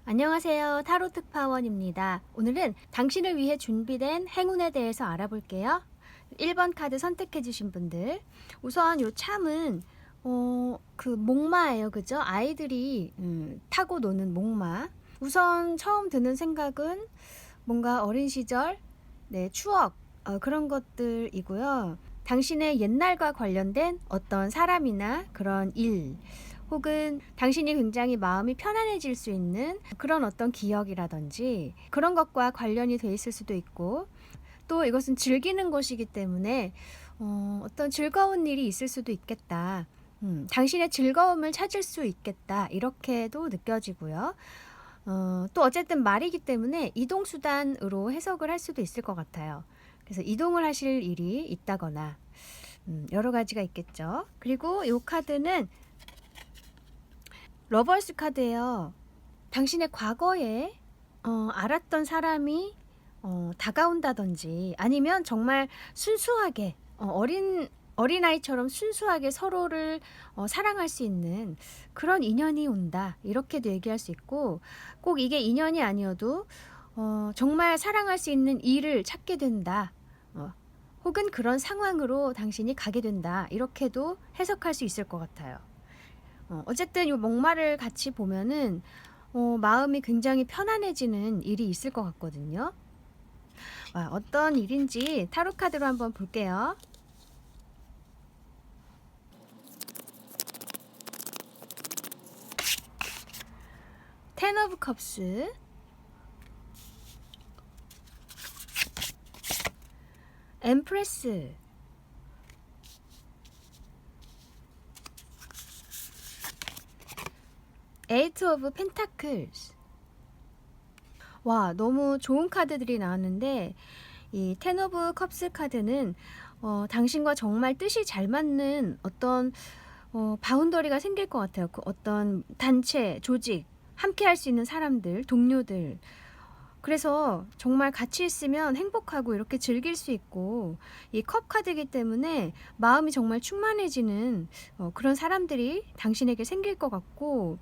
안녕하세요. 타로 특파원입니다. 오늘은 당신을 위해 준비된 행운에 대해서 알아볼게요. 1번 카드 선택해 주신 분들, 우선 요 참은 그 목마예요. 그죠? 아이들이 타고 노는 목마. 우선 처음 드는 생각은 뭔가 어린 시절, 네, 추억, 그런 것들이고요. 당신의 옛날과 관련된 어떤 사람이나 그런 일, 혹은 당신이 굉장히 마음이 편안해질 수 있는 그런 어떤 기억이라든지 그런 것과 관련이 돼 있을 수도 있고, 또 이것은 즐기는 것이기 때문에 어떤 즐거운 일이 있을 수도 있겠다. 당신의 즐거움을 찾을 수 있겠다. 이렇게도 느껴지고요. 또 어쨌든 말이기 때문에 이동수단으로 해석을 할 수도 있을 것 같아요. 그래서 이동을 하실 일이 있다거나 여러 가지가 있겠죠. 그리고 이 카드는 러버스 카드예요. 당신의 과거에 알았던 사람이 다가온다든지, 아니면 정말 순수하게 어린아이처럼 순수하게 서로를 사랑할 수 있는 그런 인연이 온다, 이렇게도 얘기할 수 있고, 꼭 이게 인연이 아니어도 정말 사랑할 수 있는 일을 찾게 된다, 혹은 그런 상황으로 당신이 가게 된다, 이렇게도 해석할 수 있을 것 같아요. 어쨌든 이 목마를 같이 보면은 마음이 굉장히 편안해지는 일이 있을 것 같거든요. 어떤 일인지 타로 카드로 한번 볼게요. 텐 오브 컵스, 엠프레스, 에이트 오브 펜타클스. 와, 너무 좋은 카드들이 나왔는데, 이 텐 오브 컵스 카드는 당신과 정말 뜻이 잘 맞는 어떤 바운더리가 생길 것 같아요. 그 어떤 단체, 조직, 함께 할 수 있는 사람들, 동료들. 그래서 정말 같이 있으면 행복하고 이렇게 즐길 수 있고, 이 컵 카드이기 때문에 마음이 정말 충만해지는 그런 사람들이 당신에게 생길 것 같고,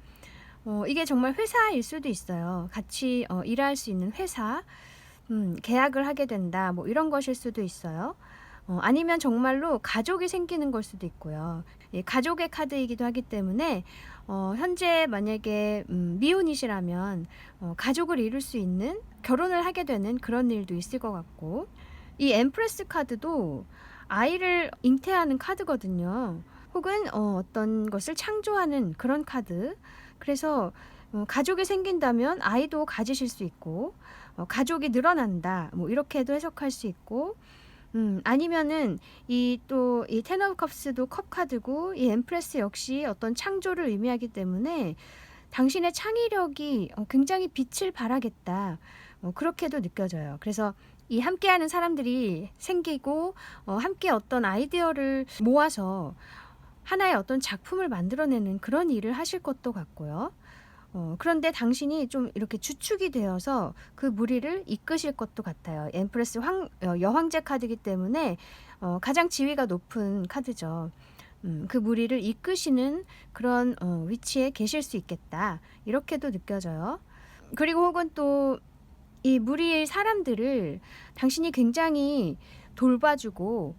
이게 정말 회사일 수도 있어요. 같이 일할 수 있는 회사, 계약을 하게 된다, 뭐 이런 것일 수도 있어요. 아니면 정말로 가족이 생기는 걸 수도 있고요. 이 가족의 카드이기도 하기 때문에 현재 만약에 미혼이시라면 가족을 이룰 수 있는, 결혼을 하게 되는 그런 일도 있을 것 같고, 이 엠프레스 카드도 아이를 잉태하는 카드거든요. 혹은 어떤 것을 창조하는 그런 카드. 그래서 가족이 생긴다면 아이도 가지실 수 있고, 가족이 늘어난다, 뭐 이렇게도 해석할 수 있고, 아니면은 이 텐 오브 컵스도 컵 카드고, 이 엠프레스 역시 어떤 창조를 의미하기 때문에 당신의 창의력이 굉장히 빛을 발하겠다, 그렇게도 느껴져요. 그래서 이 함께하는 사람들이 생기고 함께 어떤 아이디어를 모아서 하나의 어떤 작품을 만들어내는 그런 일을 하실 것도 같고요. 그런데 당신이 좀 이렇게 주축이 되어서 그 무리를 이끄실 것도 같아요. 엠프레스 여황제 카드이기 때문에 가장 지위가 높은 카드죠. 그 무리를 이끄시는 그런 위치에 계실 수 있겠다, 이렇게도 느껴져요. 그리고 혹은 또 이 무리의 사람들을 당신이 굉장히 돌봐주고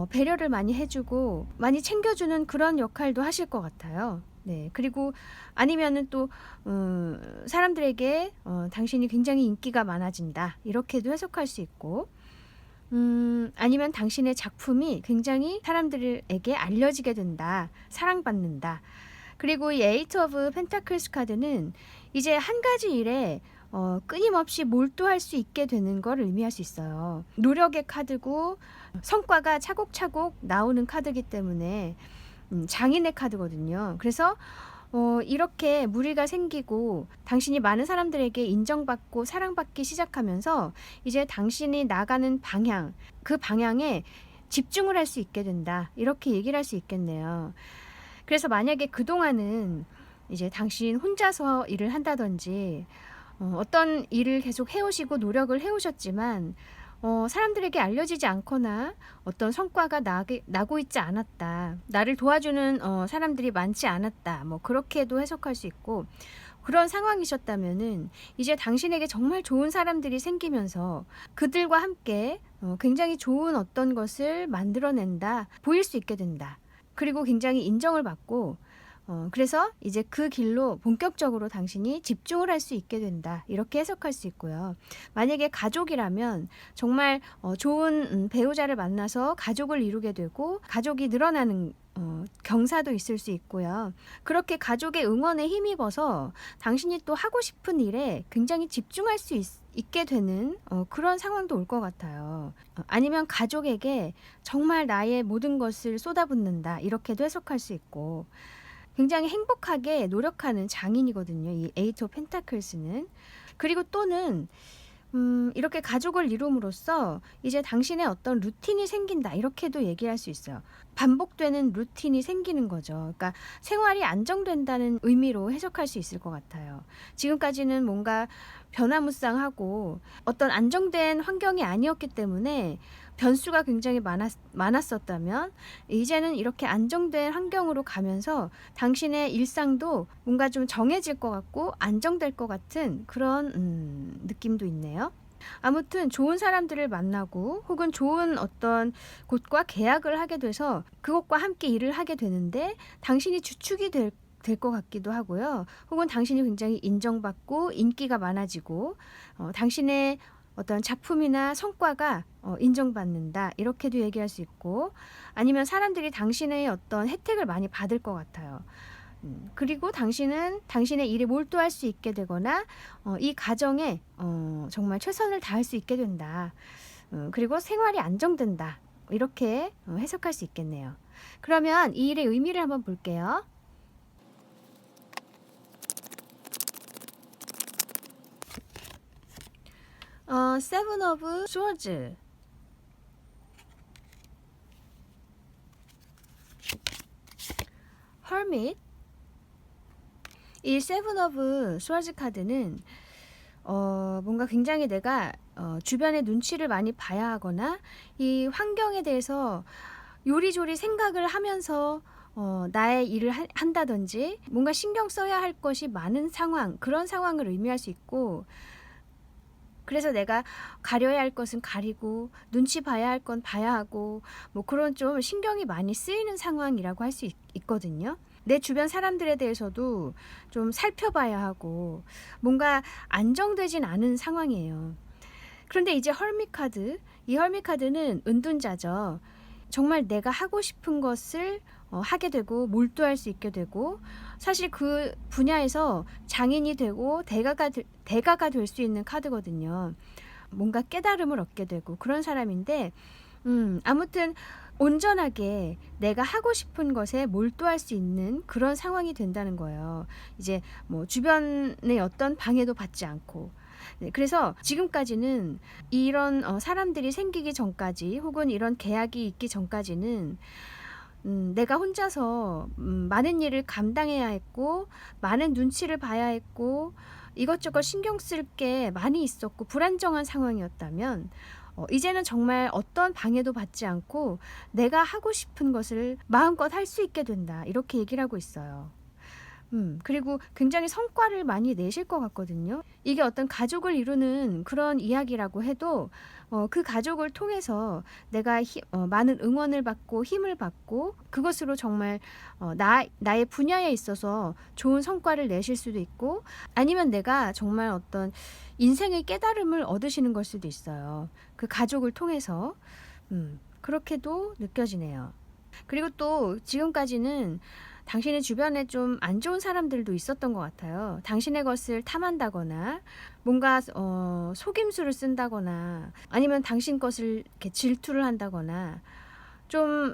배려를 많이 해주고 많이 챙겨주는 그런 역할도 하실 것 같아요. 네, 그리고 아니면은 또 사람들에게 당신이 굉장히 인기가 많아진다, 이렇게도 해석할 수 있고, 아니면 당신의 작품이 굉장히 사람들에게 알려지게 된다, 사랑받는다. 그리고 이 에이트 오브 펜타클스 카드는 이제 한 가지 일에 끊임없이 몰두할 수 있게 되는 걸 의미할 수 있어요. 노력의 카드고 성과가 차곡차곡 나오는 카드이기 때문에 장인의 카드거든요. 그래서 이렇게 무리가 생기고 당신이 많은 사람들에게 인정받고 사랑받기 시작하면서 이제 당신이 나가는 방향, 그 방향에 집중을 할 수 있게 된다. 이렇게 얘기를 할 수 있겠네요. 그래서 만약에 그동안은 이제 당신 혼자서 일을 한다든지 어떤 일을 계속 해오시고 노력을 해오셨지만 사람들에게 알려지지 않거나 어떤 성과가 나고 있지 않았다. 나를 도와주는 사람들이 많지 않았다. 뭐 그렇게도 해석할 수 있고 그런 상황이셨다면은 이제 당신에게 정말 좋은 사람들이 생기면서 그들과 함께 굉장히 좋은 어떤 것을 만들어낸다. 보일 수 있게 된다. 그리고 굉장히 인정을 받고 그래서 이제 그 길로 본격적으로 당신이 집중을 할 수 있게 된다. 이렇게 해석할 수 있고요. 만약에 가족이라면 정말 좋은 배우자를 만나서 가족을 이루게 되고 가족이 늘어나는 경사도 있을 수 있고요. 그렇게 가족의 응원에 힘입어서 당신이 또 하고 싶은 일에 굉장히 집중할 수 있게 되는 그런 상황도 올 것 같아요. 아니면 가족에게 정말 나의 모든 것을 쏟아붓는다. 이렇게도 해석할 수 있고 굉장히 행복하게 노력하는 장인이거든요. 이 에이트 오브 펜타클스는. 그리고 또는 이렇게 가족을 이룸으로써 이제 당신의 어떤 루틴이 생긴다. 이렇게도 얘기할 수 있어요. 반복되는 루틴이 생기는 거죠. 그러니까 생활이 안정된다는 의미로 해석할 수 있을 것 같아요. 지금까지는 뭔가 변화무쌍하고 어떤 안정된 환경이 아니었기 때문에 변수가 굉장히 많았었다면 이제는 이렇게 안정된 환경으로 가면서 당신의 일상도 뭔가 좀 정해질 것 같고 안정될 것 같은 그런 느낌도 있네요. 아무튼 좋은 사람들을 만나고 혹은 좋은 어떤 곳과 계약을 하게 돼서 그것과 함께 일을 하게 되는데 당신이 주축이 될 것 같기도 하고요. 혹은 당신이 굉장히 인정받고 인기가 많아지고 당신의 어떤 작품이나 성과가 인정받는다. 이렇게도 얘기할 수 있고 아니면 사람들이 당신의 어떤 혜택을 많이 받을 것 같아요. 그리고 당신은 당신의 일에 몰두할 수 있게 되거나 이 가정에 정말 최선을 다할 수 있게 된다. 그리고 생활이 안정된다. 이렇게 해석할 수 있겠네요. 그러면 이 일의 의미를 한번 볼게요. 세븐 오브 스워즈, 허밋. 이 세븐 오브 스워즈 카드는 뭔가 굉장히 내가 주변의 눈치를 많이 봐야 하거나 이 환경에 대해서 요리조리 생각을 하면서 나의 일을 한다든지 뭔가 신경 써야 할 것이 많은 상황, 그런 상황을 의미할 수 있고 그래서 내가 가려야 할 것은 가리고 눈치 봐야 할 건 봐야 하고 뭐 그런 좀 신경이 많이 쓰이는 상황이라고 할 수 있거든요. 내 주변 사람들에 대해서도 좀 살펴봐야 하고 뭔가 안정되진 않은 상황이에요. 그런데 이제 헐밋 카드, 이 헐밋 카드는 은둔자죠. 정말 내가 하고 싶은 것을 하게 되고 몰두할 수 있게 되고 사실 그 분야에서 장인이 되고 대가가 될 수 있는 카드거든요. 뭔가 깨달음을 얻게 되고 그런 사람인데 아무튼 온전하게 내가 하고 싶은 것에 몰두할 수 있는 그런 상황이 된다는 거예요. 이제 뭐 주변의 어떤 방해도 받지 않고 네, 그래서 지금까지는 이런 사람들이 생기기 전까지 혹은 이런 계약이 있기 전까지는 내가 혼자서 많은 일을 감당해야 했고 많은 눈치를 봐야 했고 이것저것 신경 쓸 게 많이 있었고 불안정한 상황이었다면 이제는 정말 어떤 방해도 받지 않고 내가 하고 싶은 것을 마음껏 할 수 있게 된다. 이렇게 얘기를 하고 있어요. 그리고 굉장히 성과를 많이 내실 것 같거든요. 이게 어떤 가족을 이루는 그런 이야기라고 해도 그 가족을 통해서 내가 많은 응원을 받고 힘을 받고 그것으로 정말 나의 분야에 있어서 좋은 성과를 내실 수도 있고 아니면 내가 정말 어떤 인생의 깨달음을 얻으시는 걸 수도 있어요. 그 가족을 통해서 그렇게도 느껴지네요. 그리고 또 지금까지는 당신의 주변에 좀 안 좋은 사람들도 있었던 것 같아요. 당신의 것을 탐한다거나 뭔가 속임수를 쓴다거나 아니면 당신 것을 이렇게 질투를 한다거나 좀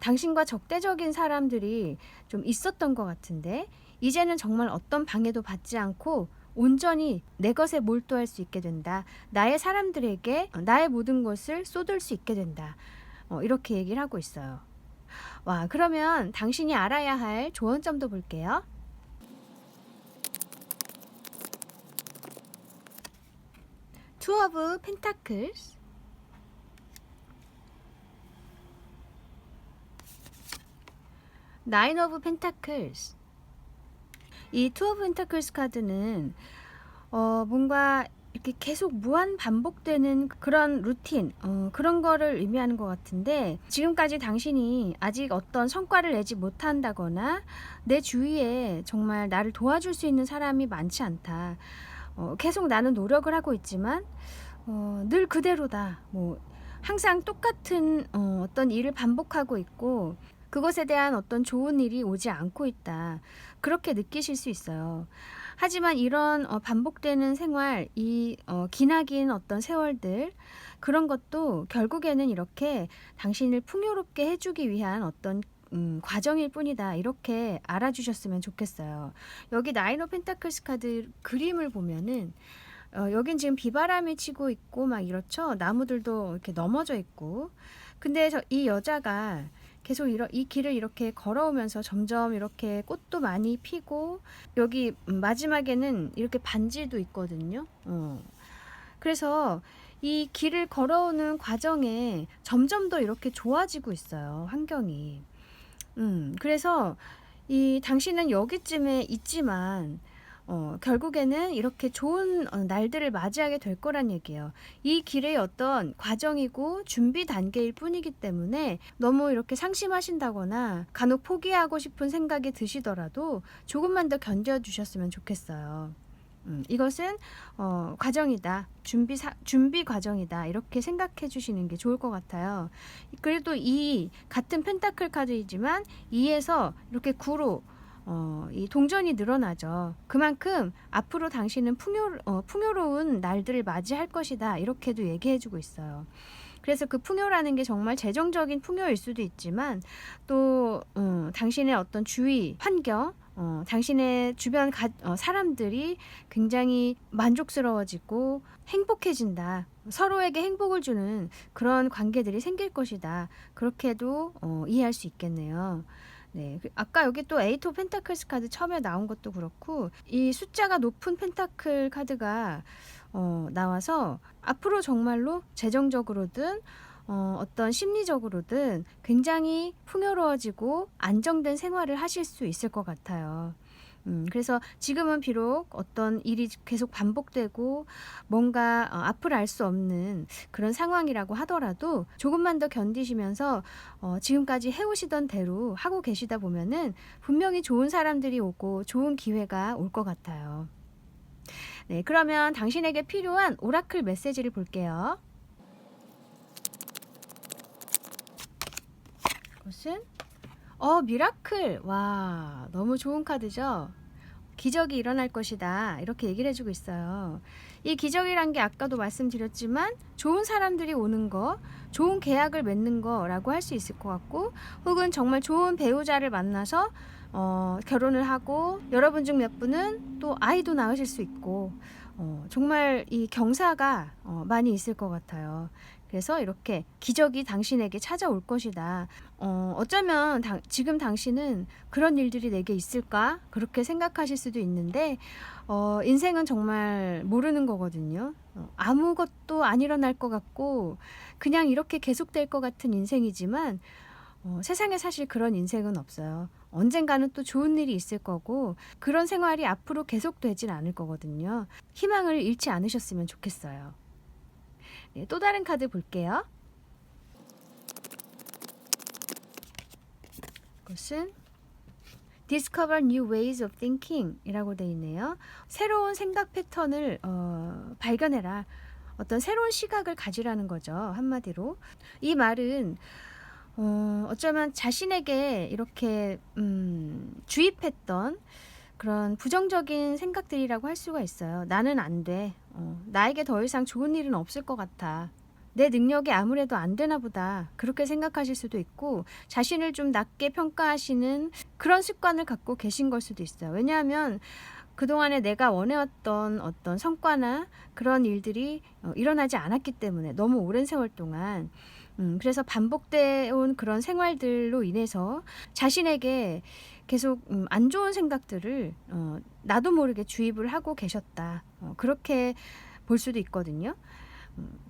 당신과 적대적인 사람들이 좀 있었던 것 같은데 이제는 정말 어떤 방해도 받지 않고 온전히 내 것에 몰두할 수 있게 된다. 나의 사람들에게 나의 모든 것을 쏟을 수 있게 된다. 이렇게 얘기를 하고 있어요. 와, 그러면 당신이 알아야 할 조언점도 볼게요. Two of Pentacles, Nine of Pentacles. 이 Two of Pentacles 카드는 뭔가 이렇게 계속 무한 반복되는 그런 루틴, 그런 거를 의미하는 것 같은데 지금까지 당신이 아직 어떤 성과를 내지 못한다거나 내 주위에 정말 나를 도와줄 수 있는 사람이 많지 않다. 계속 나는 노력을 하고 있지만 늘 그대로다. 뭐 항상 똑같은 어떤 일을 반복하고 있고 그것에 대한 어떤 좋은 일이 오지 않고 있다. 그렇게 느끼실 수 있어요. 하지만 이런 반복되는 생활, 이 기나긴 어떤 세월들 그런 것도 결국에는 이렇게 당신을 풍요롭게 해주기 위한 어떤 과정일 뿐이다. 이렇게 알아주셨으면 좋겠어요. 여기 나인 오브 펜타클스 카드 그림을 보면은 여긴 지금 비바람이 치고 있고 막 이렇죠. 나무들도 이렇게 넘어져 있고. 근데 이 여자가 계속 이 길을 이렇게 걸어오면서 점점 이렇게 꽃도 많이 피고 여기 마지막에는 이렇게 반지도 있거든요. 그래서 이 길을 걸어오는 과정에 점점 더 이렇게 좋아지고 있어요. 환경이. 그래서 이 당신은 여기쯤에 있지만 결국에는 이렇게 좋은 날들을 맞이하게 될 거란 얘기예요. 이 길의 어떤 과정이고 준비 단계일 뿐이기 때문에 너무 이렇게 상심하신다거나 간혹 포기하고 싶은 생각이 드시더라도 조금만 더 견뎌주셨으면 좋겠어요. 이것은 과정이다. 준비 과정이다. 이렇게 생각해 주시는 게 좋을 것 같아요. 그래도 이 같은 펜타클 카드이지만 2에서 이렇게 9로 이 동전이 늘어나죠. 그만큼 앞으로 당신은 풍요로운 날들을 맞이할 것이다. 이렇게도 얘기해 주고 있어요. 그래서 그 풍요라는 게 정말 재정적인 풍요일 수도 있지만 또 당신의 어떤 주위 환경 당신의 주변 사람들이 굉장히 만족스러워지고 행복해진다. 서로에게 행복을 주는 그런 관계들이 생길 것이다. 그렇게도 이해할 수 있겠네요. 네, 아까 여기 또 에이트 오브 펜타클스 카드 처음에 나온 것도 그렇고 이 숫자가 높은 펜타클 카드가 나와서 앞으로 정말로 재정적으로든 어떤 심리적으로든 굉장히 풍요로워지고 안정된 생활을 하실 수 있을 것 같아요. 그래서 지금은 비록 어떤 일이 계속 반복되고 뭔가 앞을 알 수 없는 그런 상황이라고 하더라도 조금만 더 견디시면서 지금까지 해오시던 대로 하고 계시다 보면은 분명히 좋은 사람들이 오고 좋은 기회가 올 것 같아요. 네, 그러면 당신에게 필요한 오라클 메시지를 볼게요. 이것은 미라클. 와, 너무 좋은 카드죠? 기적이 일어날 것이다. 이렇게 얘기를 해주고 있어요. 이 기적이란 게 아까도 말씀드렸지만 좋은 사람들이 오는 거, 좋은 계약을 맺는 거라고 할 수 있을 것 같고 혹은 정말 좋은 배우자를 만나서 결혼을 하고 여러분 중 몇 분은 또 아이도 낳으실 수 있고 정말 이 경사가 많이 있을 것 같아요. 그래서 이렇게 기적이 당신에게 찾아올 것이다. 어쩌면 지금 당신은 그런 일들이 내게 있을까? 그렇게 생각하실 수도 있는데 인생은 정말 모르는 거거든요. 아무것도 안 일어날 것 같고 그냥 이렇게 계속될 것 같은 인생이지만 세상에 사실 그런 인생은 없어요. 언젠가는 또 좋은 일이 있을 거고 그런 생활이 앞으로 계속되진 않을 거거든요. 희망을 잃지 않으셨으면 좋겠어요. 네, 또 다른 카드 볼게요. 이것은 Discover New Ways of Thinking 이라고 되어 있네요. 새로운 생각 패턴을 발견해라. 어떤 새로운 시각을 가지라는 거죠. 한마디로. 이 말은 어쩌면 자신에게 이렇게 주입했던 그런 부정적인 생각들이라고 할 수가 있어요. 나는 안 돼. 나에게 더 이상 좋은 일은 없을 것 같아. 내 능력이 아무래도 안 되나 보다. 그렇게 생각하실 수도 있고 자신을 좀 낮게 평가하시는 그런 습관을 갖고 계신 걸 수도 있어요. 왜냐하면 그동안에 내가 원해왔던 어떤 성과나 그런 일들이 일어나지 않았기 때문에 너무 오랜 세월 동안 그래서 반복되어 온 그런 생활들로 인해서 자신에게 계속 안 좋은 생각들을 나도 모르게 주입을 하고 계셨다. 그렇게 볼 수도 있거든요.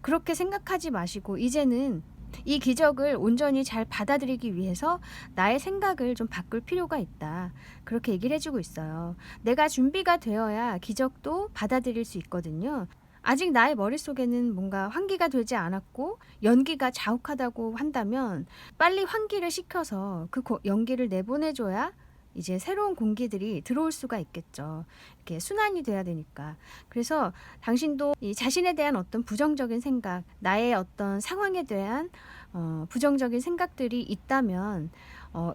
그렇게 생각하지 마시고 이제는 이 기적을 온전히 잘 받아들이기 위해서 나의 생각을 좀 바꿀 필요가 있다. 그렇게 얘기를 해주고 있어요. 내가 준비가 되어야 기적도 받아들일 수 있거든요. 아직 나의 머릿속에는 뭔가 환기가 되지 않았고 연기가 자욱하다고 한다면 빨리 환기를 시켜서 그 연기를 내보내줘야 이제 새로운 공기들이 들어올 수가 있겠죠. 이렇게 순환이 돼야 되니까. 그래서 당신도 이 자신에 대한 어떤 부정적인 생각, 나의 어떤 상황에 대한 부정적인 생각들이 있다면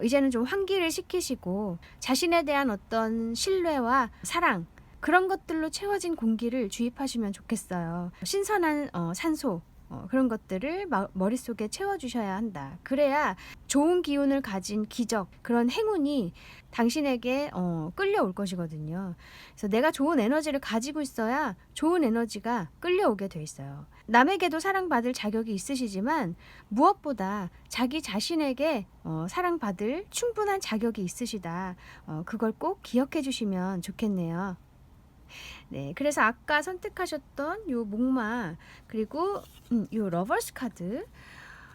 이제는 좀 환기를 시키시고 자신에 대한 어떤 신뢰와 사랑 그런 것들로 채워진 공기를 주입하시면 좋겠어요. 신선한 산소 그런 것들을 머릿속에 채워주셔야 한다. 그래야 좋은 기운을 가진 기적, 그런 행운이 당신에게 끌려올 것이거든요. 그래서 내가 좋은 에너지를 가지고 있어야 좋은 에너지가 끌려오게 돼 있어요. 남에게도 사랑받을 자격이 있으시지만 무엇보다 자기 자신에게 사랑받을 충분한 자격이 있으시다. 그걸 꼭 기억해 주시면 좋겠네요. 네, 그래서 아까 선택하셨던 요 목마 그리고 요 러버스 카드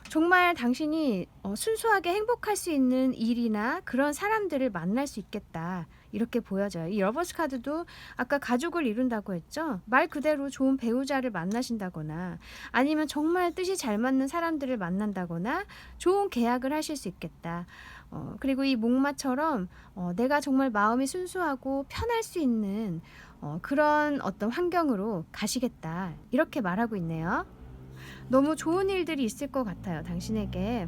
정말 당신이 순수하게 행복할 수 있는 일이나 그런 사람들을 만날 수 있겠다 이렇게 보여져요. 이 러버스 카드도 아까 가족을 이룬다고 했죠. 말 그대로 좋은 배우자를 만나신다거나 아니면 정말 뜻이 잘 맞는 사람들을 만난다거나 좋은 계약을 하실 수 있겠다. 그리고 이 목마처럼 내가 정말 마음이 순수하고 편할 수 있는 그런 어떤 환경으로 가시겠다 이렇게 말하고 있네요. 너무 좋은 일들이 있을 것 같아요. 당신에게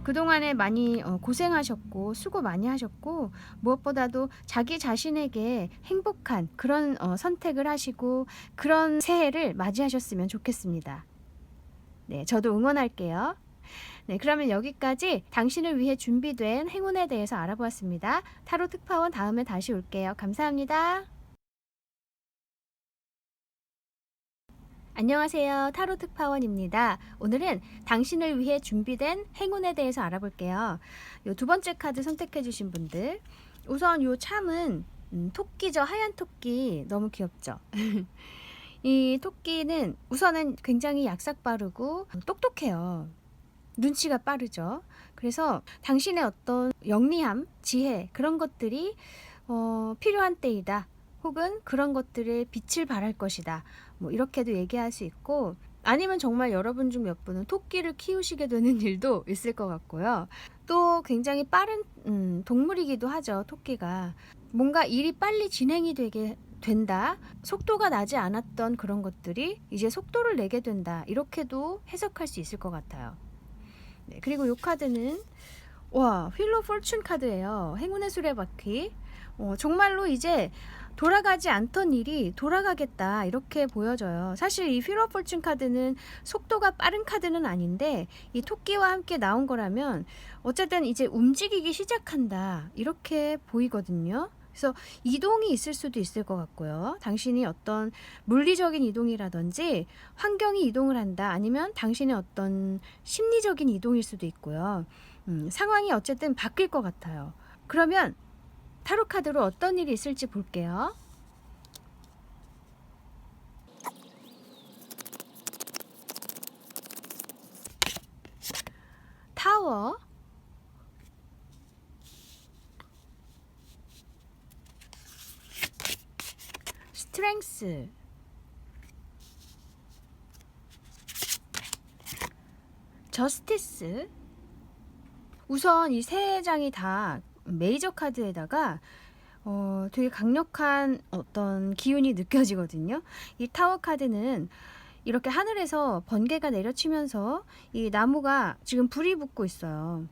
그동안에 많이 고생하셨고 수고 많이 하셨고 무엇보다도 자기 자신에게 행복한 그런 선택을 하시고 그런 새해를 맞이하셨으면 좋겠습니다. 네, 저도 응원할게요. 네, 그러면 여기까지 당신을 위해 준비된 행운에 대해서 알아보았습니다. 타로 특파원 다음에 다시 올게요. 감사합니다. 안녕하세요. 타로 특파원입니다. 오늘은 당신을 위해 준비된 행운에 대해서 알아볼게요. 요 두 번째 카드 선택해 주신 분들 우선 요 참은 토끼죠. 하얀 토끼 너무 귀엽죠. 이 토끼는 우선은 굉장히 약삭 빠르고 똑똑해요. 눈치가 빠르죠. 그래서 당신의 어떤 영리함, 지혜 그런 것들이 필요한 때이다. 혹은 그런 것들에 빛을 발할 것이다. 뭐 이렇게도 얘기할 수 있고 아니면 정말 여러분 중 몇 분은 토끼를 키우시게 되는 일도 있을 것 같고요. 또 굉장히 빠른 동물이기도 하죠. 토끼가. 뭔가 일이 빨리 진행이 되게 된다. 속도가 나지 않았던 그런 것들이 이제 속도를 내게 된다. 이렇게도 해석할 수 있을 것 같아요. 네, 그리고 이 카드는 휠 오브 포춘 카드예요. 행운의 수레바퀴. 정말로 이제 돌아가지 않던 일이 돌아가겠다 이렇게 보여져요. 사실 이 휠 오브 포춘 카드는 속도가 빠른 카드는 아닌데 이 토끼와 함께 나온 거라면 어쨌든 이제 움직이기 시작한다 이렇게 보이거든요. 그래서 이동이 있을 수도 있을 것 같고요. 당신이 어떤 물리적인 이동이라든지 환경이 이동을 한다 아니면 당신의 어떤 심리적인 이동일 수도 있고요. 상황이 어쨌든 바뀔 것 같아요. 그러면 타로 카드로 어떤 일이 있을지 볼게요. 타워, 스트렝스, 저스티스. 우선 이 세 장이 다 메이저 카드에다가 되게 강력한 어떤 기운이 느껴지거든요. 이 타워 카드는 이렇게 하늘에서 번개가 내려치면서 이 나무가 지금 불이 붙고 있어요.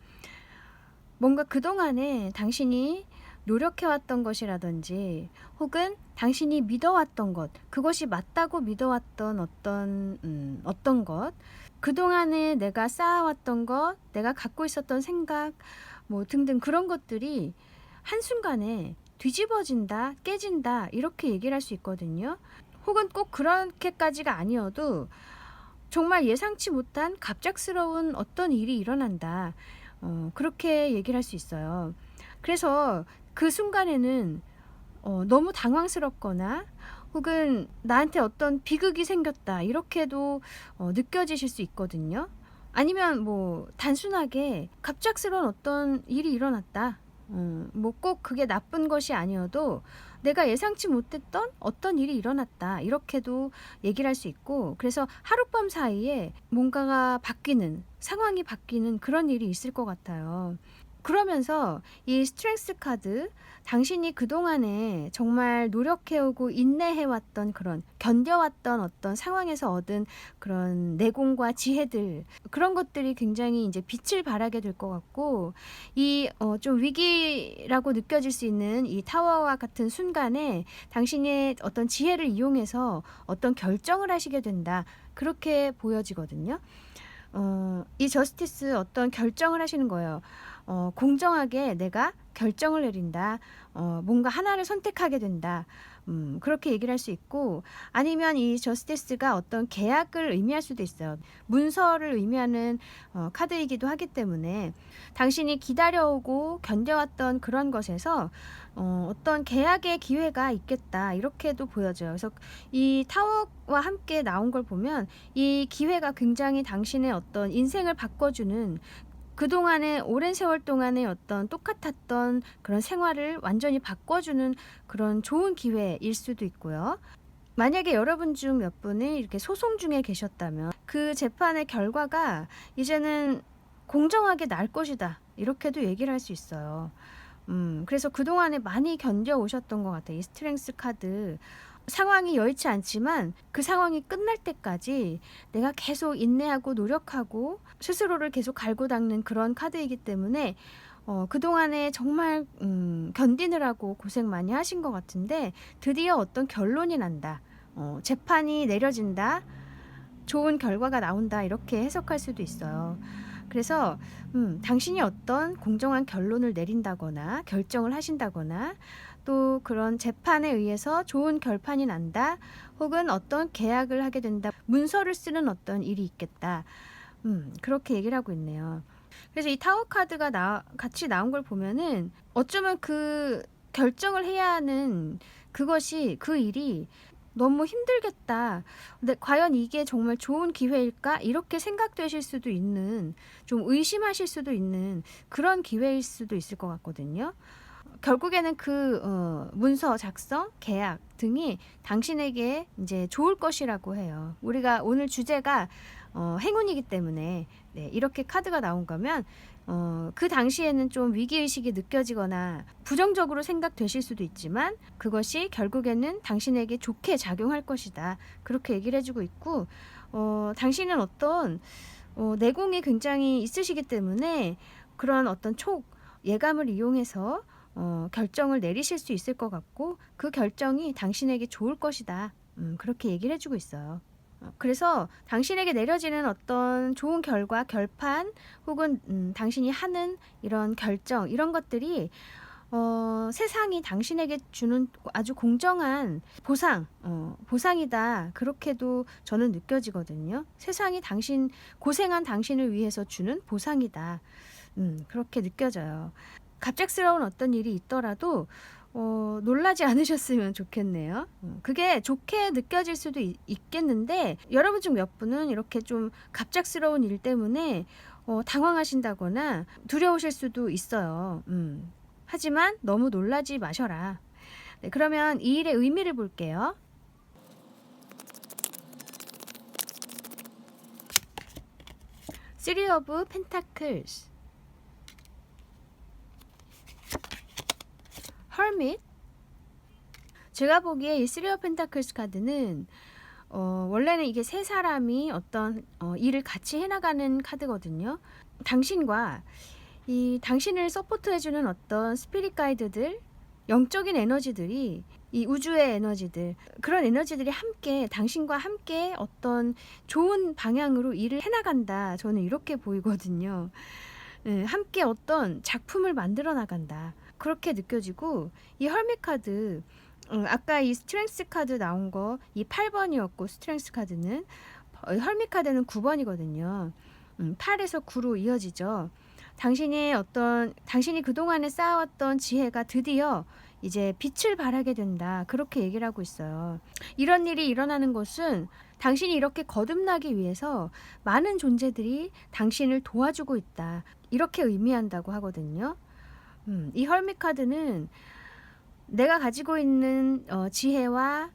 뭔가 그동안에 당신이 노력해왔던 것이라든지 혹은 당신이 믿어왔던 것, 그것이 맞다고 믿어왔던 어떤 것, 그동안에 내가 쌓아왔던 것, 내가 갖고 있었던 생각 뭐 등등 그런 것들이 한순간에 뒤집어진다, 깨진다 이렇게 얘기를 할 수 있거든요. 혹은 꼭 그렇게까지가 아니어도 정말 예상치 못한 갑작스러운 어떤 일이 일어난다. 그렇게 얘기를 할 수 있어요. 그래서 그 순간에는 너무 당황스럽거나 혹은 나한테 어떤 비극이 생겼다 이렇게도 느껴지실 수 있거든요. 아니면 뭐 단순하게 갑작스러운 어떤 일이 일어났다. 뭐 꼭 그게 나쁜 것이 아니어도 내가 예상치 못했던 어떤 일이 일어났다 이렇게도 얘기를 할 수 있고, 그래서 하룻밤 사이에 뭔가가 바뀌는, 상황이 바뀌는 그런 일이 있을 것 같아요. 그러면서 이 스트렝스 카드, 당신이 그동안에 정말 노력해오고 인내해왔던 그런, 견뎌왔던 어떤 상황에서 얻은 그런 내공과 지혜들, 그런 것들이 굉장히 이제 빛을 발하게 될 것 같고, 이 좀 위기라고 느껴질 수 있는 이 타워와 같은 순간에 당신의 어떤 지혜를 이용해서 어떤 결정을 하시게 된다, 그렇게 보여지거든요. 이 저스티스 어떤 결정을 하시는 거예요. 공정하게 내가 결정을 내린다. 뭔가 하나를 선택하게 된다. 그렇게 얘기를 할 수 있고, 아니면 이 저스티스가 어떤 계약을 의미할 수도 있어요. 문서를 의미하는 카드이기도 하기 때문에 당신이 기다려오고 견뎌왔던 그런 것에서 어떤 계약의 기회가 있겠다 이렇게도 보여져요. 그래서 이 타워와 함께 나온 걸 보면 이 기회가 굉장히 당신의 어떤 인생을 바꿔주는, 그동안의 오랜 세월 동안의 어떤 똑같았던 그런 생활을 완전히 바꿔주는 그런 좋은 기회일 수도 있고요. 만약에 여러분 중 몇 분이 이렇게 소송 중에 계셨다면 그 재판의 결과가 이제는 공정하게 날 것이다 이렇게도 얘기를 할 수 있어요. 그래서 그동안에 많이 견뎌오셨던 것 같아요. 이 스트렝스 카드. 상황이 여의치 않지만 그 상황이 끝날 때까지 내가 계속 인내하고 노력하고 스스로를 계속 갈고 닦는 그런 카드이기 때문에 그동안에 정말 견디느라고 고생 많이 하신 것 같은데 드디어 어떤 결론이 난다. 재판이 내려진다. 좋은 결과가 나온다. 이렇게 해석할 수도 있어요. 그래서 당신이 어떤 공정한 결론을 내린다거나 결정을 하신다거나 또 그런 재판에 의해서 좋은 결판이 난다, 혹은 어떤 계약을 하게 된다, 문서를 쓰는 어떤 일이 있겠다, 그렇게 얘기를 하고 있네요. 그래서 이 타워 카드가 같이 나온 걸 보면은 어쩌면 그 결정을 해야 하는 그것이, 그 일이 너무 힘들겠다. 근데 과연 이게 정말 좋은 기회일까? 이렇게 생각되실 수도 있는, 좀 의심하실 수도 있는 그런 기회일 수도 있을 것 같거든요. 결국에는 그 문서 작성, 계약 등이 당신에게 이제 좋을 것이라고 해요. 우리가 오늘 주제가 행운이기 때문에 이렇게 카드가 나온 거면 그 당시에는 좀 위기의식이 느껴지거나 부정적으로 생각되실 수도 있지만 그것이 결국에는 당신에게 좋게 작용할 것이다. 그렇게 얘기를 해주고 있고, 당신은 어떤 내공이 굉장히 있으시기 때문에 그런 어떤 예감을 이용해서 결정을 내리실 수 있을 것 같고, 그 결정이 당신에게 좋을 것이다. 그렇게 얘기를 해주고 있어요. 그래서 당신에게 내려지는 어떤 좋은 결과, 결판, 혹은 당신이 하는 이런 결정, 이런 것들이 세상이 당신에게 주는 아주 공정한 보상이다. 그렇게도 저는 느껴지거든요. 세상이 고생한 당신을 위해서 주는 보상이다. 그렇게 느껴져요. 갑작스러운 어떤 일이 있더라도 놀라지 않으셨으면 좋겠네요. 그게 좋게 느껴질 수도 있겠는데, 여러분 중 몇 분은 이렇게 좀 갑작스러운 일 때문에 당황하신다거나 두려우실 수도 있어요. 하지만 너무 놀라지 마셔라. 네, 그러면 이 일의 의미를 볼게요. Three of Pentacles, Hermit. 제가 보기에 이 Three of Pentacles 카드는 원래는 이게 세 사람이 어떤 일을 같이 해나가는 카드거든요. 당신과 이 당신을 서포트해주는 어떤 스피릿 가이드들, 영적인 에너지들이, 이 우주의 에너지들, 그런 에너지들이 함께, 당신과 함께 어떤 좋은 방향으로 일을 해나간다. 저는 이렇게 보이거든요. 함께 어떤 작품을 만들어 나간다. 그렇게 느껴지고, 이 헐밋 카드, 아까 이 스트렝스 카드 나온 거, 이 8번이었고, 스트렝스 카드는, 헐밋 카드는 9번이거든요. 8에서 9로 이어지죠. 당신이 그동안에 쌓아왔던 지혜가 드디어 이제 빛을 발하게 된다. 그렇게 얘기를 하고 있어요. 이런 일이 일어나는 것은 당신이 이렇게 거듭나기 위해서 많은 존재들이 당신을 도와주고 있다. 이렇게 의미한다고 하거든요. 이 헐밋 카드는 내가 가지고 있는 지혜와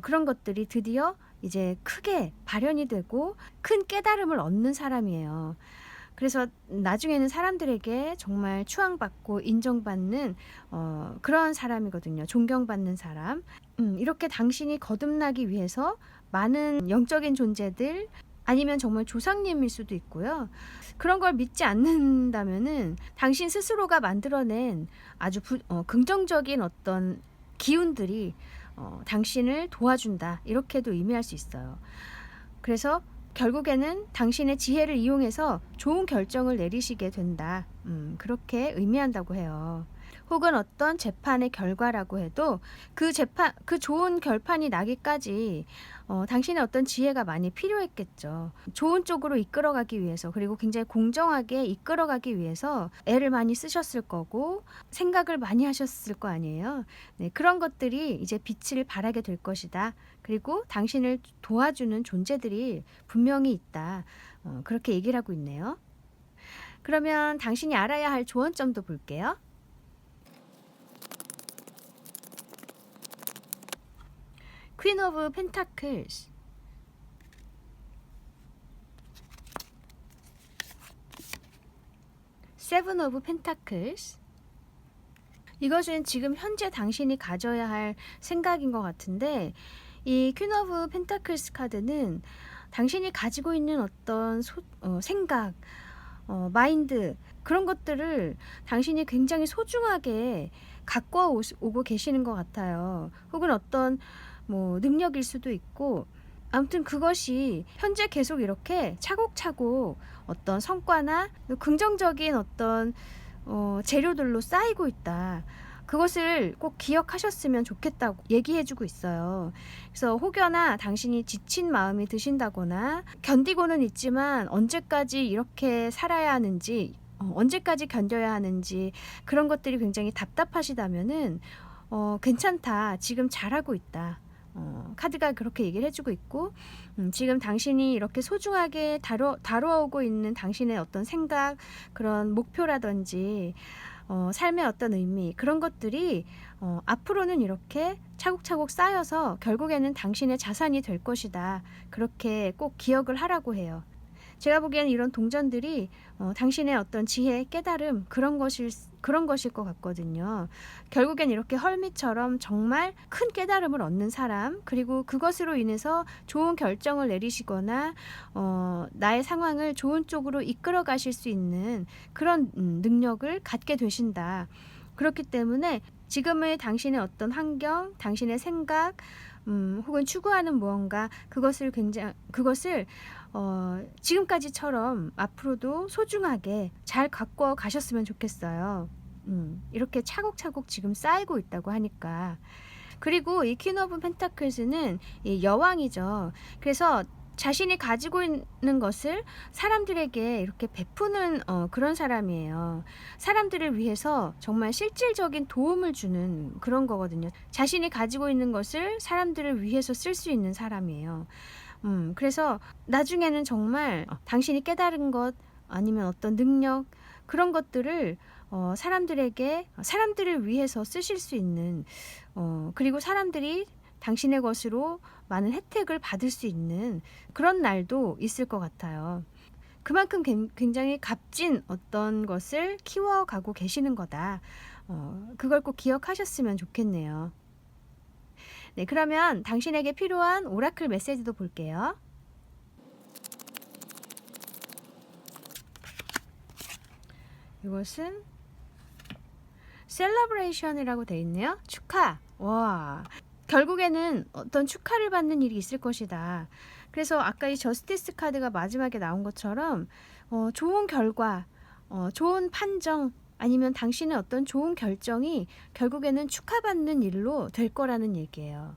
그런 것들이 드디어 이제 크게 발현이 되고 큰 깨달음을 얻는 사람이에요. 그래서 나중에는 사람들에게 정말 추앙받고 인정받는 그런 사람이거든요. 존경받는 사람. 이렇게 당신이 거듭나기 위해서 많은 영적인 존재들, 아니면 정말 조상님일 수도 있고요. 그런 걸 믿지 않는다면은 당신 스스로가 만들어낸 아주 긍정적인 어떤 기운들이 당신을 도와준다. 이렇게도 의미할 수 있어요. 그래서 결국에는 당신의 지혜를 이용해서 좋은 결정을 내리시게 된다. 그렇게 의미한다고 해요. 혹은 어떤 재판의 결과라고 해도 그 좋은 결판이 나기까지 당신의 어떤 지혜가 많이 필요했겠죠. 좋은 쪽으로 이끌어가기 위해서, 그리고 굉장히 공정하게 이끌어가기 위해서 애를 많이 쓰셨을 거고 생각을 많이 하셨을 거 아니에요. 네, 그런 것들이 이제 빛을 발하게 될 것이다. 그리고 당신을 도와주는 존재들이 분명히 있다. 그렇게 얘기를 하고 있네요. 그러면 당신이 알아야 할 조언점도 볼게요. 퀸 오브 펜타클스, 세븐 오브 펜타클스. 이것은 지금 현재 당신이 가져야 할 생각인 것 같은데, 이 퀸 오브 펜타클스 카드는 당신이 가지고 있는 어떤 생각, 마인드, 그런 것들을 당신이 굉장히 소중하게 갖고 오고 계시는 것 같아요. 혹은 어떤 능력일 수도 있고, 아무튼 그것이 현재 계속 이렇게 차곡차곡 어떤 성과나 긍정적인 어떤 재료들로 쌓이고 있다. 그것을 꼭 기억하셨으면 좋겠다고 얘기해주고 있어요. 그래서 혹여나 당신이 지친 마음이 드신다거나, 견디고는 있지만 언제까지 이렇게 살아야 하는지, 언제까지 견뎌야 하는지, 그런 것들이 굉장히 답답하시다면은 괜찮다. 지금 잘하고 있다. 카드가 그렇게 얘기를 해주고 있고, 지금 당신이 이렇게 소중하게 다뤄오고 있는 당신의 어떤 생각, 그런 목표라든지 삶의 어떤 의미, 그런 것들이 앞으로는 이렇게 차곡차곡 쌓여서 결국에는 당신의 자산이 될 것이다. 그렇게 꼭 기억을 하라고 해요. 제가 보기에는 이런 동전들이 당신의 어떤 지혜, 깨달음, 그런 것일 것 같거든요. 결국엔 이렇게 헐밋처럼 정말 큰 깨달음을 얻는 사람, 그리고 그것으로 인해서 좋은 결정을 내리시거나 나의 상황을 좋은 쪽으로 이끌어 가실 수 있는 그런 능력을 갖게 되신다. 그렇기 때문에 지금의 당신의 어떤 환경, 당신의 생각, 혹은 추구하는 무언가, 그것을 지금까지처럼 앞으로도 소중하게 잘 갖고 가셨으면 좋겠어요. 이렇게 차곡차곡 지금 쌓이고 있다고 하니까. 그리고 이 퀸 오브 펜타클스는 이 여왕이죠. 그래서 자신이 가지고 있는 것을 사람들에게 이렇게 베푸는 그런 사람이에요. 사람들을 위해서 정말 실질적인 도움을 주는 그런 거거든요. 자신이 가지고 있는 것을 사람들을 위해서 쓸 수 있는 사람이에요. 그래서 나중에는 정말 당신이 깨달은 것, 아니면 어떤 능력, 그런 것들을 사람들을 위해서 쓰실 수 있는, 그리고 사람들이 당신의 것으로 많은 혜택을 받을 수 있는 그런 날도 있을 것 같아요. 그만큼 굉장히 값진 어떤 것을 키워가고 계시는 거다. 그걸 꼭 기억하셨으면 좋겠네요. 네, 그러면 당신에게 필요한 오라클 메시지도 볼게요. 이것은 celebration이라고 돼 있네요. 축하. 와. 결국에는 어떤 축하를 받는 일이 있을 것이다. 그래서 아까 이 저스티스 카드가 마지막에 나온 것처럼 좋은 결과, 좋은 판정, 아니면 당신의 어떤 좋은 결정이 결국에는 축하받는 일로 될 거라는 얘기예요.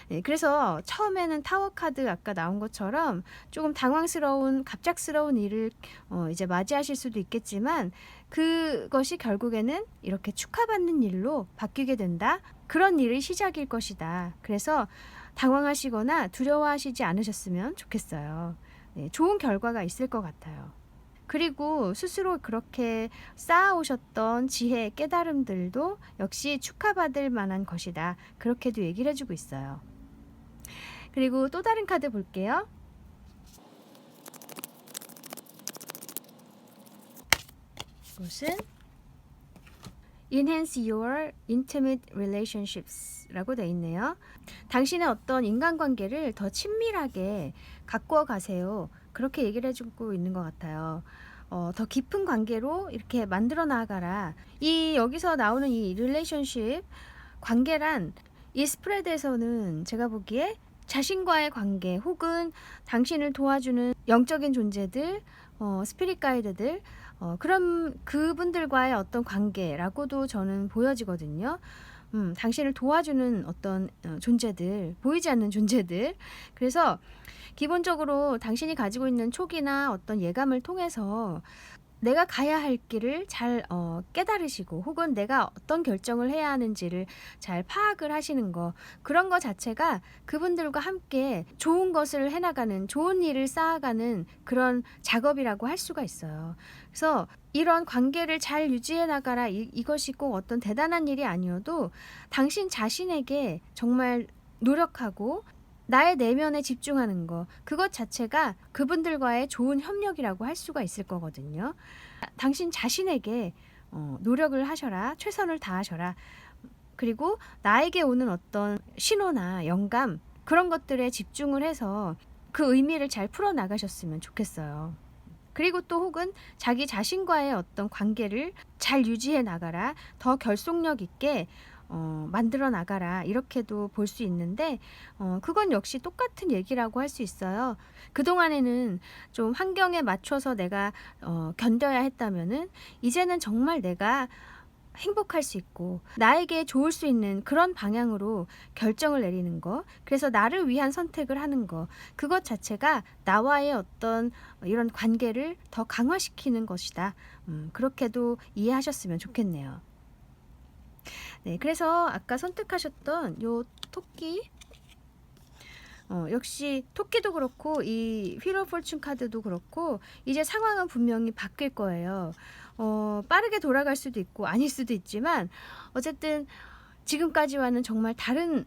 네, 그래서 처음에는 타워 카드 아까 나온 것처럼 조금 당황스러운, 갑작스러운 일을 이제 맞이하실 수도 있겠지만 그것이 결국에는 이렇게 축하받는 일로 바뀌게 된다. 그런 일의 시작일 것이다. 그래서 당황하시거나 두려워하시지 않으셨으면 좋겠어요. 네, 좋은 결과가 있을 것 같아요. 그리고 스스로 그렇게 쌓아오셨던 지혜, 깨달음들도 역시 축하받을 만한 것이다. 그렇게도 얘기를 해주고 있어요. 그리고 또 다른 카드 볼게요. 이것은 Enhance your intimate relationships 라고 되어 있네요. 당신의 어떤 인간관계를 더 친밀하게 가꾸어 가세요. 그렇게 얘기를 해주고 있는 것 같아요. 더 깊은 관계로 이렇게 만들어 나가라. 여기서 나오는 이 relationship, 관계란 이 스프레드에서는 제가 보기에 자신과의 관계 혹은 당신을 도와주는 영적인 존재들, 스피릿 가이드들, 그런 그분들과의 어떤 관계라고도 저는 보여지거든요. 당신을 도와주는 어떤 존재들, 보이지 않는 존재들. 그래서 기본적으로 당신이 가지고 있는 촉이나 어떤 예감을 통해서 내가 가야 할 길을 잘 깨달으시고 혹은 내가 어떤 결정을 해야 하는지를 잘 파악을 하시는 거, 그런 거 자체가 그분들과 함께 좋은 것을 해나가는, 좋은 일을 쌓아가는 그런 작업이라고 할 수가 있어요. 그래서 이런 관계를 잘 유지해 나가라, 이것이 꼭 어떤 대단한 일이 아니어도 당신 자신에게 정말 노력하고 나의 내면에 집중하는 거, 그것 자체가 그분들과의 좋은 협력이라고 할 수가 있을 거거든요. 당신 자신에게 노력을 하셔라, 최선을 다하셔라. 그리고 나에게 오는 어떤 신호나 영감, 그런 것들에 집중을 해서 그 의미를 잘 풀어나가셨으면 좋겠어요. 그리고 또 혹은 자기 자신과의 어떤 관계를 잘 유지해 나가라, 더 결속력 있게 만들어 나가라, 이렇게도 볼 수 있는데 그건 역시 똑같은 얘기라고 할 수 있어요. 그동안에는 좀 환경에 맞춰서 내가 견뎌야 했다면은 이제는 정말 내가 행복할 수 있고 나에게 좋을 수 있는 그런 방향으로 결정을 내리는 거, 그래서 나를 위한 선택을 하는 거, 그것 자체가 나와의 어떤 이런 관계를 더 강화시키는 것이다. 그렇게도 이해하셨으면 좋겠네요. 네, 그래서 아까 선택하셨던 요 토끼, 역시 토끼도 그렇고 이 휠 오브 포춘 카드도 그렇고 이제 상황은 분명히 바뀔 거예요. 빠르게 돌아갈 수도 있고 아닐 수도 있지만 어쨌든 지금까지와는 정말 다른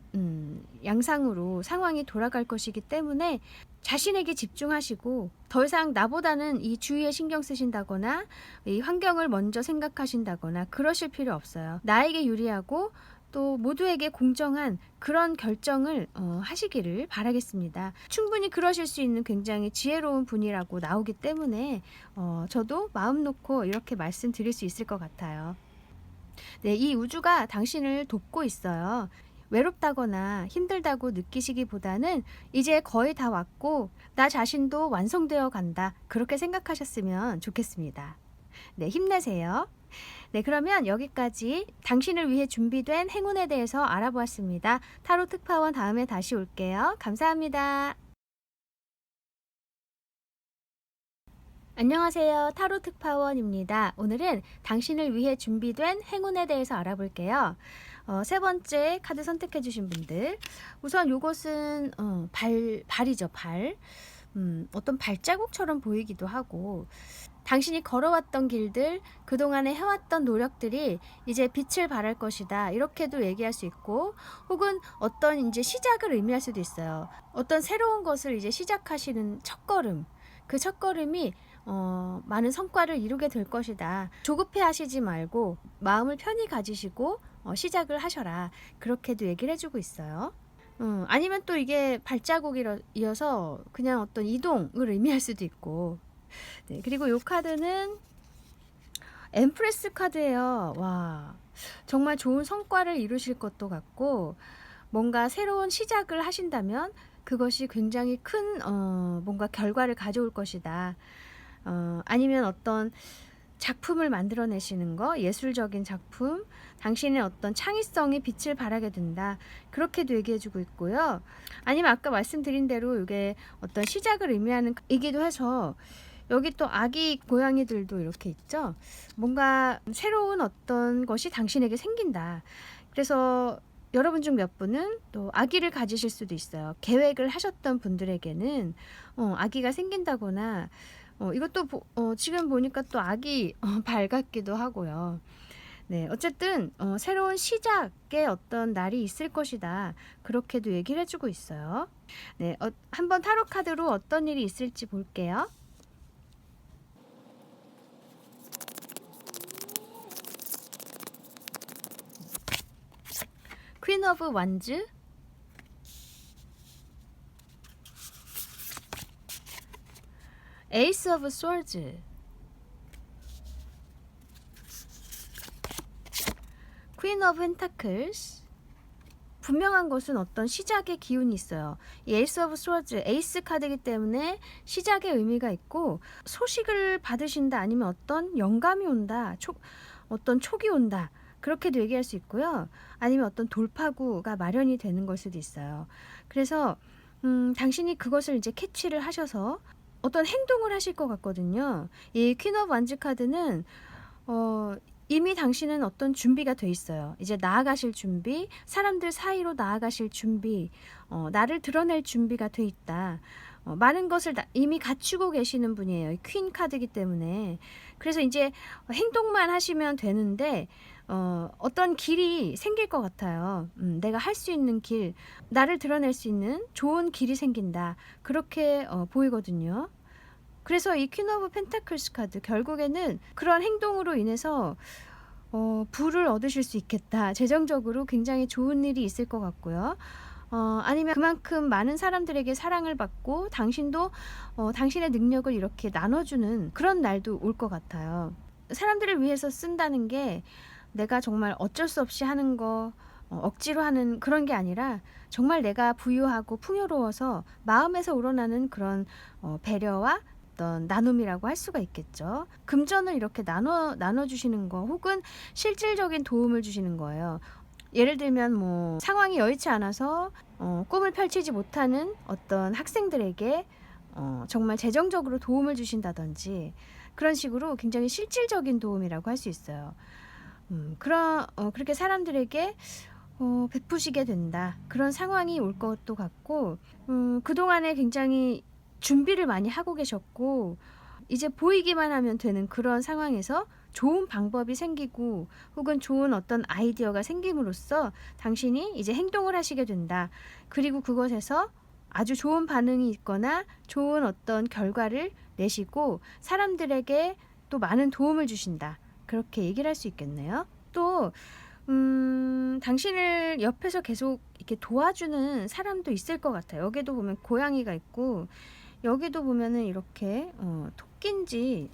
양상으로 상황이 돌아갈 것이기 때문에 자신에게 집중하시고 더 이상 나보다는 이 주위에 신경 쓰신다거나 이 환경을 먼저 생각하신다거나 그러실 필요 없어요. 나에게 유리하고 또 모두에게 공정한 그런 결정을 하시기를 바라겠습니다. 충분히 그러실 수 있는 굉장히 지혜로운 분이라고 나오기 때문에 저도 마음 놓고 이렇게 말씀드릴 수 있을 것 같아요. 네, 이 우주가 당신을 돕고 있어요. 외롭다거나 힘들다고 느끼시기보다는 이제 거의 다 왔고 나 자신도 완성되어 간다, 그렇게 생각하셨으면 좋겠습니다. 네, 힘내세요. 네, 그러면 여기까지 당신을 위해 준비된 행운에 대해서 알아보았습니다. 타로 특파원 다음에 다시 올게요. 감사합니다. 안녕하세요. 타로 특파원입니다. 오늘은 당신을 위해 준비된 행운에 대해서 알아볼게요. 세 번째 카드 선택해 주신 분들, 우선 요것은 발이죠. 발. 어떤 발자국처럼 보이기도 하고 당신이 걸어왔던 길들, 그동안에 해왔던 노력들이 이제 빛을 발할 것이다, 이렇게도 얘기할 수 있고, 혹은 어떤 이제 시작을 의미할 수도 있어요. 어떤 새로운 것을 이제 시작하시는 첫걸음, 그 첫걸음이 많은 성과를 이루게 될 것이다. 조급해 하시지 말고 마음을 편히 가지시고 시작을 하셔라, 그렇게도 얘기를 해주고 있어요. 아니면 또 이게 발자국이어서 그냥 어떤 이동을 의미할 수도 있고. 네, 그리고 이 카드는 엠프레스 카드예요. 와, 정말 좋은 성과를 이루실 것도 같고, 뭔가 새로운 시작을 하신다면 그것이 굉장히 큰 뭔가 결과를 가져올 것이다. 아니면 어떤 작품을 만들어내시는 거, 예술적인 작품, 당신의 어떤 창의성이 빛을 발하게 된다. 그렇게도 얘기해주고 있고요. 아니면 아까 말씀드린 대로 이게 어떤 시작을 의미하는 이기도 해서, 여기 또 아기 고양이들도 이렇게 있죠. 뭔가 새로운 어떤 것이 당신에게 생긴다. 그래서 여러분 중 몇 분은 또 아기를 가지실 수도 있어요. 계획을 하셨던 분들에게는 아기가 생긴다거나, 이것도 지금 보니까 또 아기 발 같기도 하고요. 네, 어쨌든 새로운 시작의 어떤 날이 있을 것이다. 그렇게도 얘기를 해주고 있어요. 네, 한번 타로 카드로 어떤 일이 있을지 볼게요. 퀸 오브 완즈, 에이스 오브 스워드, 퀸 오브 펜타클스. 분명한 것은 어떤 시작의 기운이 있어요. 이 에이스 오브 스워드, 에이스 카드이기 때문에 시작의 의미가 있고, 소식을 받으신다, 아니면 어떤 영감이 온다, 어떤 촉이 온다, 그렇게도 얘기할 수 있고요. 아니면 어떤 돌파구가 마련이 되는 걸 수도 있어요. 그래서 당신이 그것을 이제 캐치를 하셔서 어떤 행동을 하실 것 같거든요. 이 퀸 오브 완즈 카드는 이미 당신은 어떤 준비가 돼 있어요. 이제 나아가실 준비, 사람들 사이로 나아가실 준비, 나를 드러낼 준비가 돼 있다. 많은 것을 이미 갖추고 계시는 분이에요. 퀸 카드이기 때문에. 그래서 이제 행동만 하시면 되는데, 어떤 길이 생길 것 같아요. 내가 할 수 있는 길, 나를 드러낼 수 있는 좋은 길이 생긴다. 그렇게 보이거든요. 그래서 이 퀸 오브 펜타클스 카드, 결국에는 그런 행동으로 인해서 부를 얻으실 수 있겠다. 재정적으로 굉장히 좋은 일이 있을 것 같고요. 아니면 그만큼 많은 사람들에게 사랑을 받고 당신도 당신의 능력을 이렇게 나눠주는 그런 날도 올 것 같아요. 사람들을 위해서 쓴다는 게 내가 정말 어쩔 수 없이 하는 거, 억지로 하는 그런 게 아니라 정말 내가 부유하고 풍요로워서 마음에서 우러나는 그런 배려와 어떤 나눔이라고 할 수가 있겠죠. 금전을 이렇게 나눠주시는 거, 혹은 실질적인 도움을 주시는 거예요. 예를 들면 뭐 상황이 여의치 않아서 꿈을 펼치지 못하는 어떤 학생들에게 정말 재정적으로 도움을 주신다든지, 그런 식으로 굉장히 실질적인 도움이라고 할 수 있어요. 그렇게 사람들에게 베푸시게 된다. 그런 상황이 올 것도 같고, 그동안에 굉장히 준비를 많이 하고 계셨고, 이제 보이기만 하면 되는 그런 상황에서 좋은 방법이 생기고, 혹은 좋은 어떤 아이디어가 생김으로써 당신이 이제 행동을 하시게 된다. 그리고 그것에서 아주 좋은 반응이 있거나 좋은 어떤 결과를 내시고 사람들에게 또 많은 도움을 주신다. 그렇게 얘기를 할 수 있겠네요. 또 당신을 옆에서 계속 이렇게 도와주는 사람도 있을 것 같아요. 여기도 보면 고양이가 있고, 여기도 보면은 이렇게 토끼인지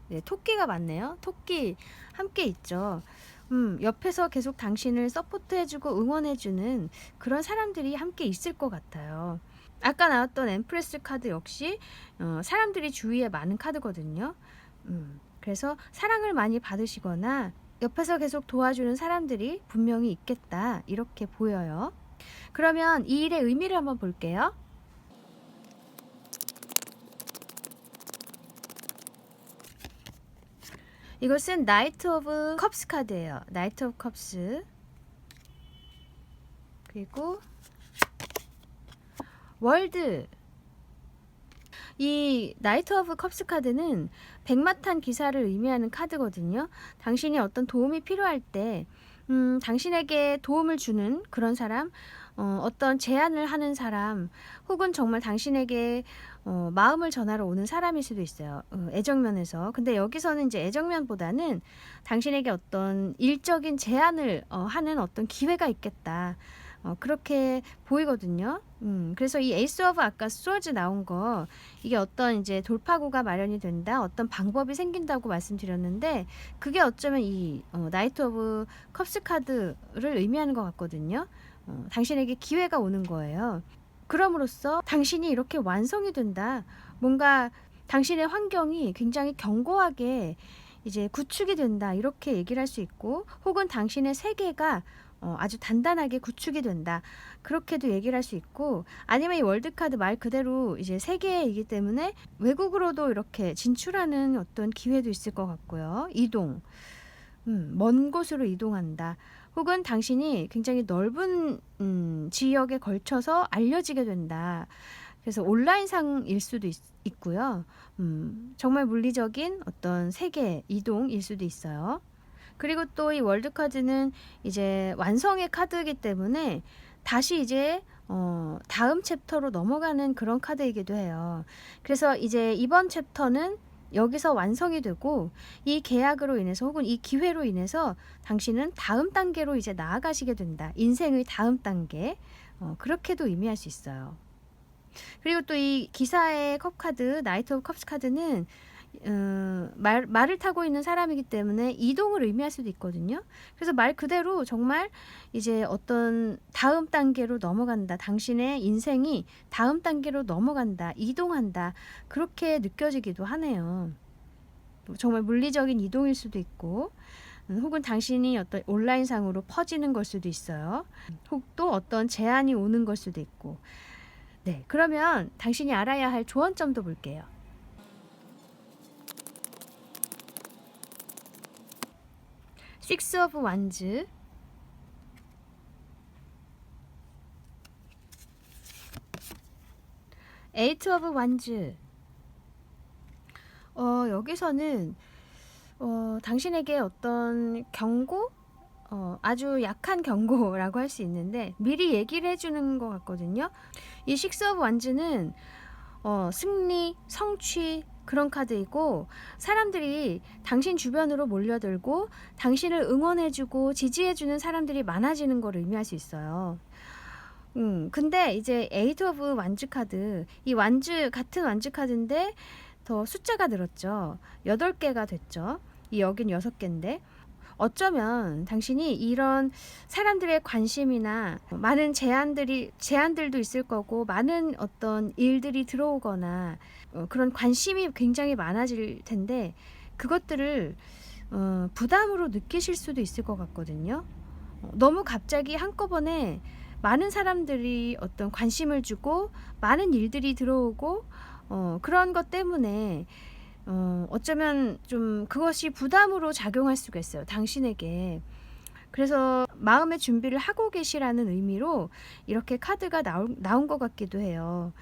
네, 토끼가 맞네요. 토끼 함께 있죠. 옆에서 계속 당신을 서포트해주고 응원해주는 그런 사람들이 함께 있을 것 같아요. 아까 나왔던 엠프레스 카드 역시 사람들이 주위에 많은 카드거든요. 그래서 사랑을 많이 받으시거나 옆에서 계속 도와주는 사람들이 분명히 있겠다, 이렇게 보여요. 그러면 이 일의 의미를 한번 볼게요. 이것은 나이트 오브 컵스 카드예요. 나이트 오브 컵스. 그리고 월드. 이 나이트 오브 컵스 카드는 백마탄 기사를 의미하는 카드거든요. 당신이 어떤 도움이 필요할 때 당신에게 도움을 주는 그런 사람, 어떤 제안을 하는 사람, 혹은 정말 당신에게 마음을 전하러 오는 사람일 수도 있어요. 애정면에서. 근데 여기서는 이제 애정면보다는 당신에게 어떤 일적인 제안을 하는 어떤 기회가 있겠다. 그렇게 보이거든요. 그래서 이 에이스 오브 아까 스워즈 나온 거 이게 어떤 이제 돌파구가 마련이 된다, 어떤 방법이 생긴다고 말씀드렸는데 그게 어쩌면 이 나이트 오브 컵스 카드를 의미하는 것 같거든요. 당신에게 기회가 오는 거예요. 그럼으로써 당신이 이렇게 완성이 된다. 뭔가 당신의 환경이 굉장히 견고하게 이제 구축이 된다. 이렇게 얘기를 할 수 있고, 혹은 당신의 세계가 아주 단단하게 구축이 된다. 그렇게도 얘기를 할 수 있고, 아니면 이 월드카드 말 그대로 이제 세계이기 때문에 외국으로도 이렇게 진출하는 어떤 기회도 있을 것 같고요. 이동. 먼 곳으로 이동한다. 혹은 당신이 굉장히 넓은 지역에 걸쳐서 알려지게 된다. 그래서 온라인상일 수도 있고요. 정말 물리적인 어떤 세계 이동일 수도 있어요. 그리고 또 이 월드카드는 이제 완성의 카드이기 때문에 다시 이제 다음 챕터로 넘어가는 그런 카드이기도 해요. 그래서 이제 이번 챕터는 여기서 완성이 되고 이 계약으로 인해서 혹은 이 기회로 인해서 당신은 다음 단계로 이제 나아가시게 된다. 인생의 다음 단계. 그렇게도 의미할 수 있어요. 그리고 또 이 기사의 컵 카드, 나이트 오브 컵스 카드는 말을 타고 있는 사람이기 때문에 이동을 의미할 수도 있거든요. 그래서 말 그대로 정말 이제 어떤 다음 단계로 넘어간다. 당신의 인생이 다음 단계로 넘어간다. 이동한다. 그렇게 느껴지기도 하네요. 정말 물리적인 이동일 수도 있고, 혹은 당신이 어떤 온라인상으로 퍼지는 걸 수도 있어요. 혹 또 어떤 제안이 오는 걸 수도 있고. 네, 그러면 당신이 알아야 할 조언점도 볼게요. 식스 오브 완즈, 에이트 오브 완즈. 여기서는 당신에게 어떤 경고? 아주 약한 경고라고 할 수 있는데 미리 얘기를 해주는 것 같거든요. 이 식스 오브 완즈는 승리, 성취 그런 카드이고, 사람들이 당신 주변으로 몰려들고 당신을 응원해주고 지지해주는 사람들이 많아지는 걸 의미할 수 있어요. 근데 이제 에이트 오브 완즈 카드, 이 완즈 같은 완즈 카드인데 더 숫자가 늘었죠. 8개가 됐죠. 이 여긴 6개인데 어쩌면 당신이 이런 사람들의 관심이나 많은 제안들도 있을 거고, 많은 어떤 일들이 들어오거나 그런 관심이 굉장히 많아질 텐데 그것들을 부담으로 느끼실 수도 있을 것 같거든요. 너무 갑자기 한꺼번에 많은 사람들이 어떤 관심을 주고 많은 일들이 들어오고 그런 것 때문에 어쩌면 좀 그것이 부담으로 작용할 수가 있어요, 당신에게. 그래서 마음의 준비를 하고 계시라는 의미로 이렇게 카드가 나온 것 같기도 해요.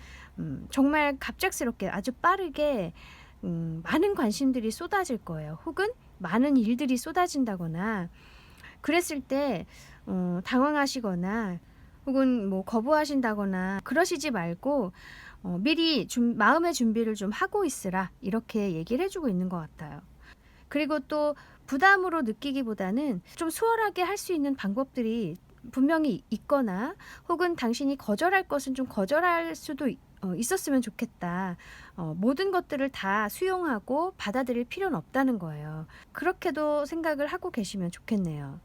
정말 갑작스럽게 아주 빠르게 많은 관심들이 쏟아질 거예요. 혹은 많은 일들이 쏟아진다거나 그랬을 때 당황하시거나 혹은 뭐 거부하신다거나 그러시지 말고 미리 마음의 준비를 좀 하고 있으라, 이렇게 얘기를 해주고 있는 것 같아요. 그리고 또 부담으로 느끼기보다는 좀 수월하게 할 수 있는 방법들이 분명히 있거나, 혹은 당신이 거절할 것은 좀 거절할 수도 있었으면 좋겠다. 모든 것들을 다 수용하고 받아들일 필요는 없다는 거예요. 그렇게도 생각을 하고 계시면 좋겠네요.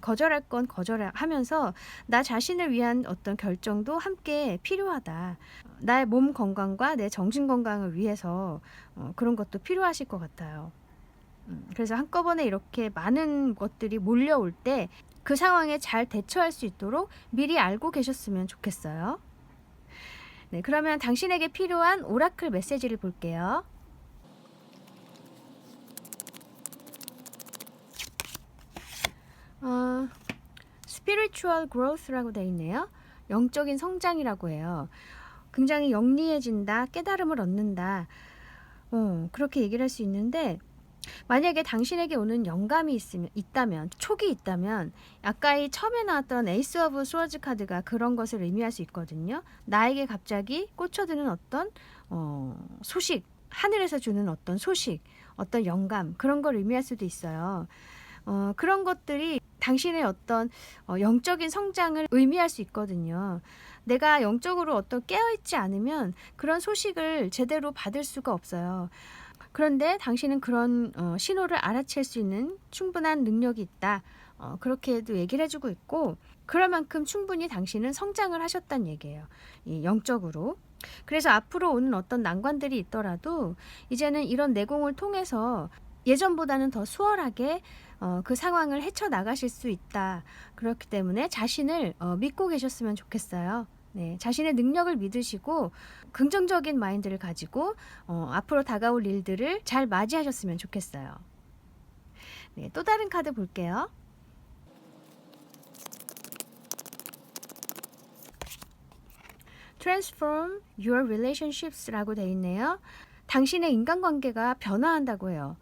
거절할 건 거절하면서 나 자신을 위한 어떤 결정도 함께 필요하다. 나의 몸 건강과 내 정신 건강을 위해서 그런 것도 필요하실 것 같아요. 그래서 한꺼번에 이렇게 많은 것들이 몰려올 때 그 상황에 잘 대처할 수 있도록 미리 알고 계셨으면 좋겠어요. 네, 그러면 당신에게 필요한 오라클 메시지를 볼게요. spiritual growth라고 되어 있네요. 영적인 성장이라고 해요. 굉장히 영리해진다, 깨달음을 얻는다. 그렇게 얘기를 할 수 있는데, 만약에 당신에게 오는 영감이 있다면, 촉이 있다면, 아까 이 처음에 나왔던 에이스 오브 스워즈 카드가 그런 것을 의미할 수 있거든요. 나에게 갑자기 꽂혀드는 어떤 소식, 하늘에서 주는 어떤 소식, 어떤 영감, 그런 걸 의미할 수도 있어요. 그런 것들이 당신의 어떤 영적인 성장을 의미할 수 있거든요. 내가 영적으로 깨어있지 않으면 그런 소식을 제대로 받을 수가 없어요. 그런데 당신은 그런 신호를 알아챌 수 있는 충분한 능력이 있다. 그렇게도 얘기를 해주고 있고, 그럴 만큼 충분히 당신은 성장을 하셨다는 얘기예요. 이 영적으로. 그래서 앞으로 오는 어떤 난관들이 있더라도 이제는 이런 내공을 통해서 예전보다는 더 수월하게 그 상황을 헤쳐나가실 수 있다. 그렇기 때문에 자신을 믿고 계셨으면 좋겠어요. 네, 자신의 능력을 믿으시고 긍정적인 마인드를 가지고 앞으로 다가올 일들을 잘 맞이하셨으면 좋겠어요. 네, 또 다른 카드 볼게요. Transform your relationships라고 되어 있네요. 당신의 인간관계가 변화한다고 해요.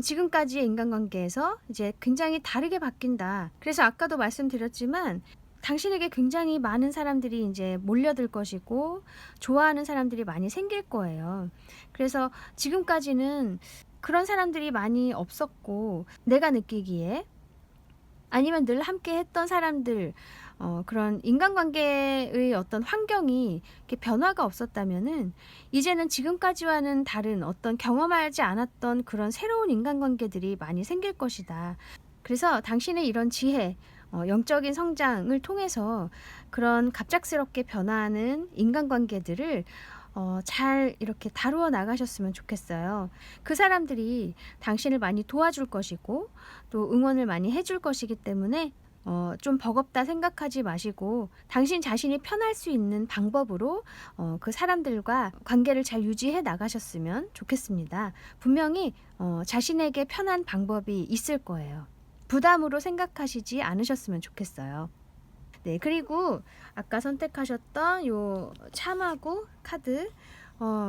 지금까지의 인간관계에서 이제 굉장히 다르게 바뀐다. 그래서 아까도 말씀드렸지만 당신에게 굉장히 많은 사람들이 이제 몰려들 것이고 좋아하는 사람들이 많이 생길 거예요. 그래서 지금까지는 그런 사람들이 많이 없었고 내가 느끼기에 아니면 늘 함께 했던 사람들 그런 인간관계의 어떤 환경이 이렇게 변화가 없었다면은 이제는 지금까지와는 다른 어떤 경험하지 않았던 그런 새로운 인간관계들이 많이 생길 것이다. 그래서 당신의 이런 지혜, 영적인 성장을 통해서 그런 갑작스럽게 변화하는 인간관계들을 잘 이렇게 다루어 나가셨으면 좋겠어요. 그 사람들이 당신을 많이 도와줄 것이고 또 응원을 많이 해줄 것이기 때문에 좀 버겁다 생각하지 마시고 당신 자신이 편할 수 있는 방법으로 그 사람들과 관계를 잘 유지해 나가셨으면 좋겠습니다. 분명히 자신에게 편한 방법이 있을 거예요. 부담으로 생각하시지 않으셨으면 좋겠어요. 네, 그리고 아까 선택하셨던 요 참하고 카드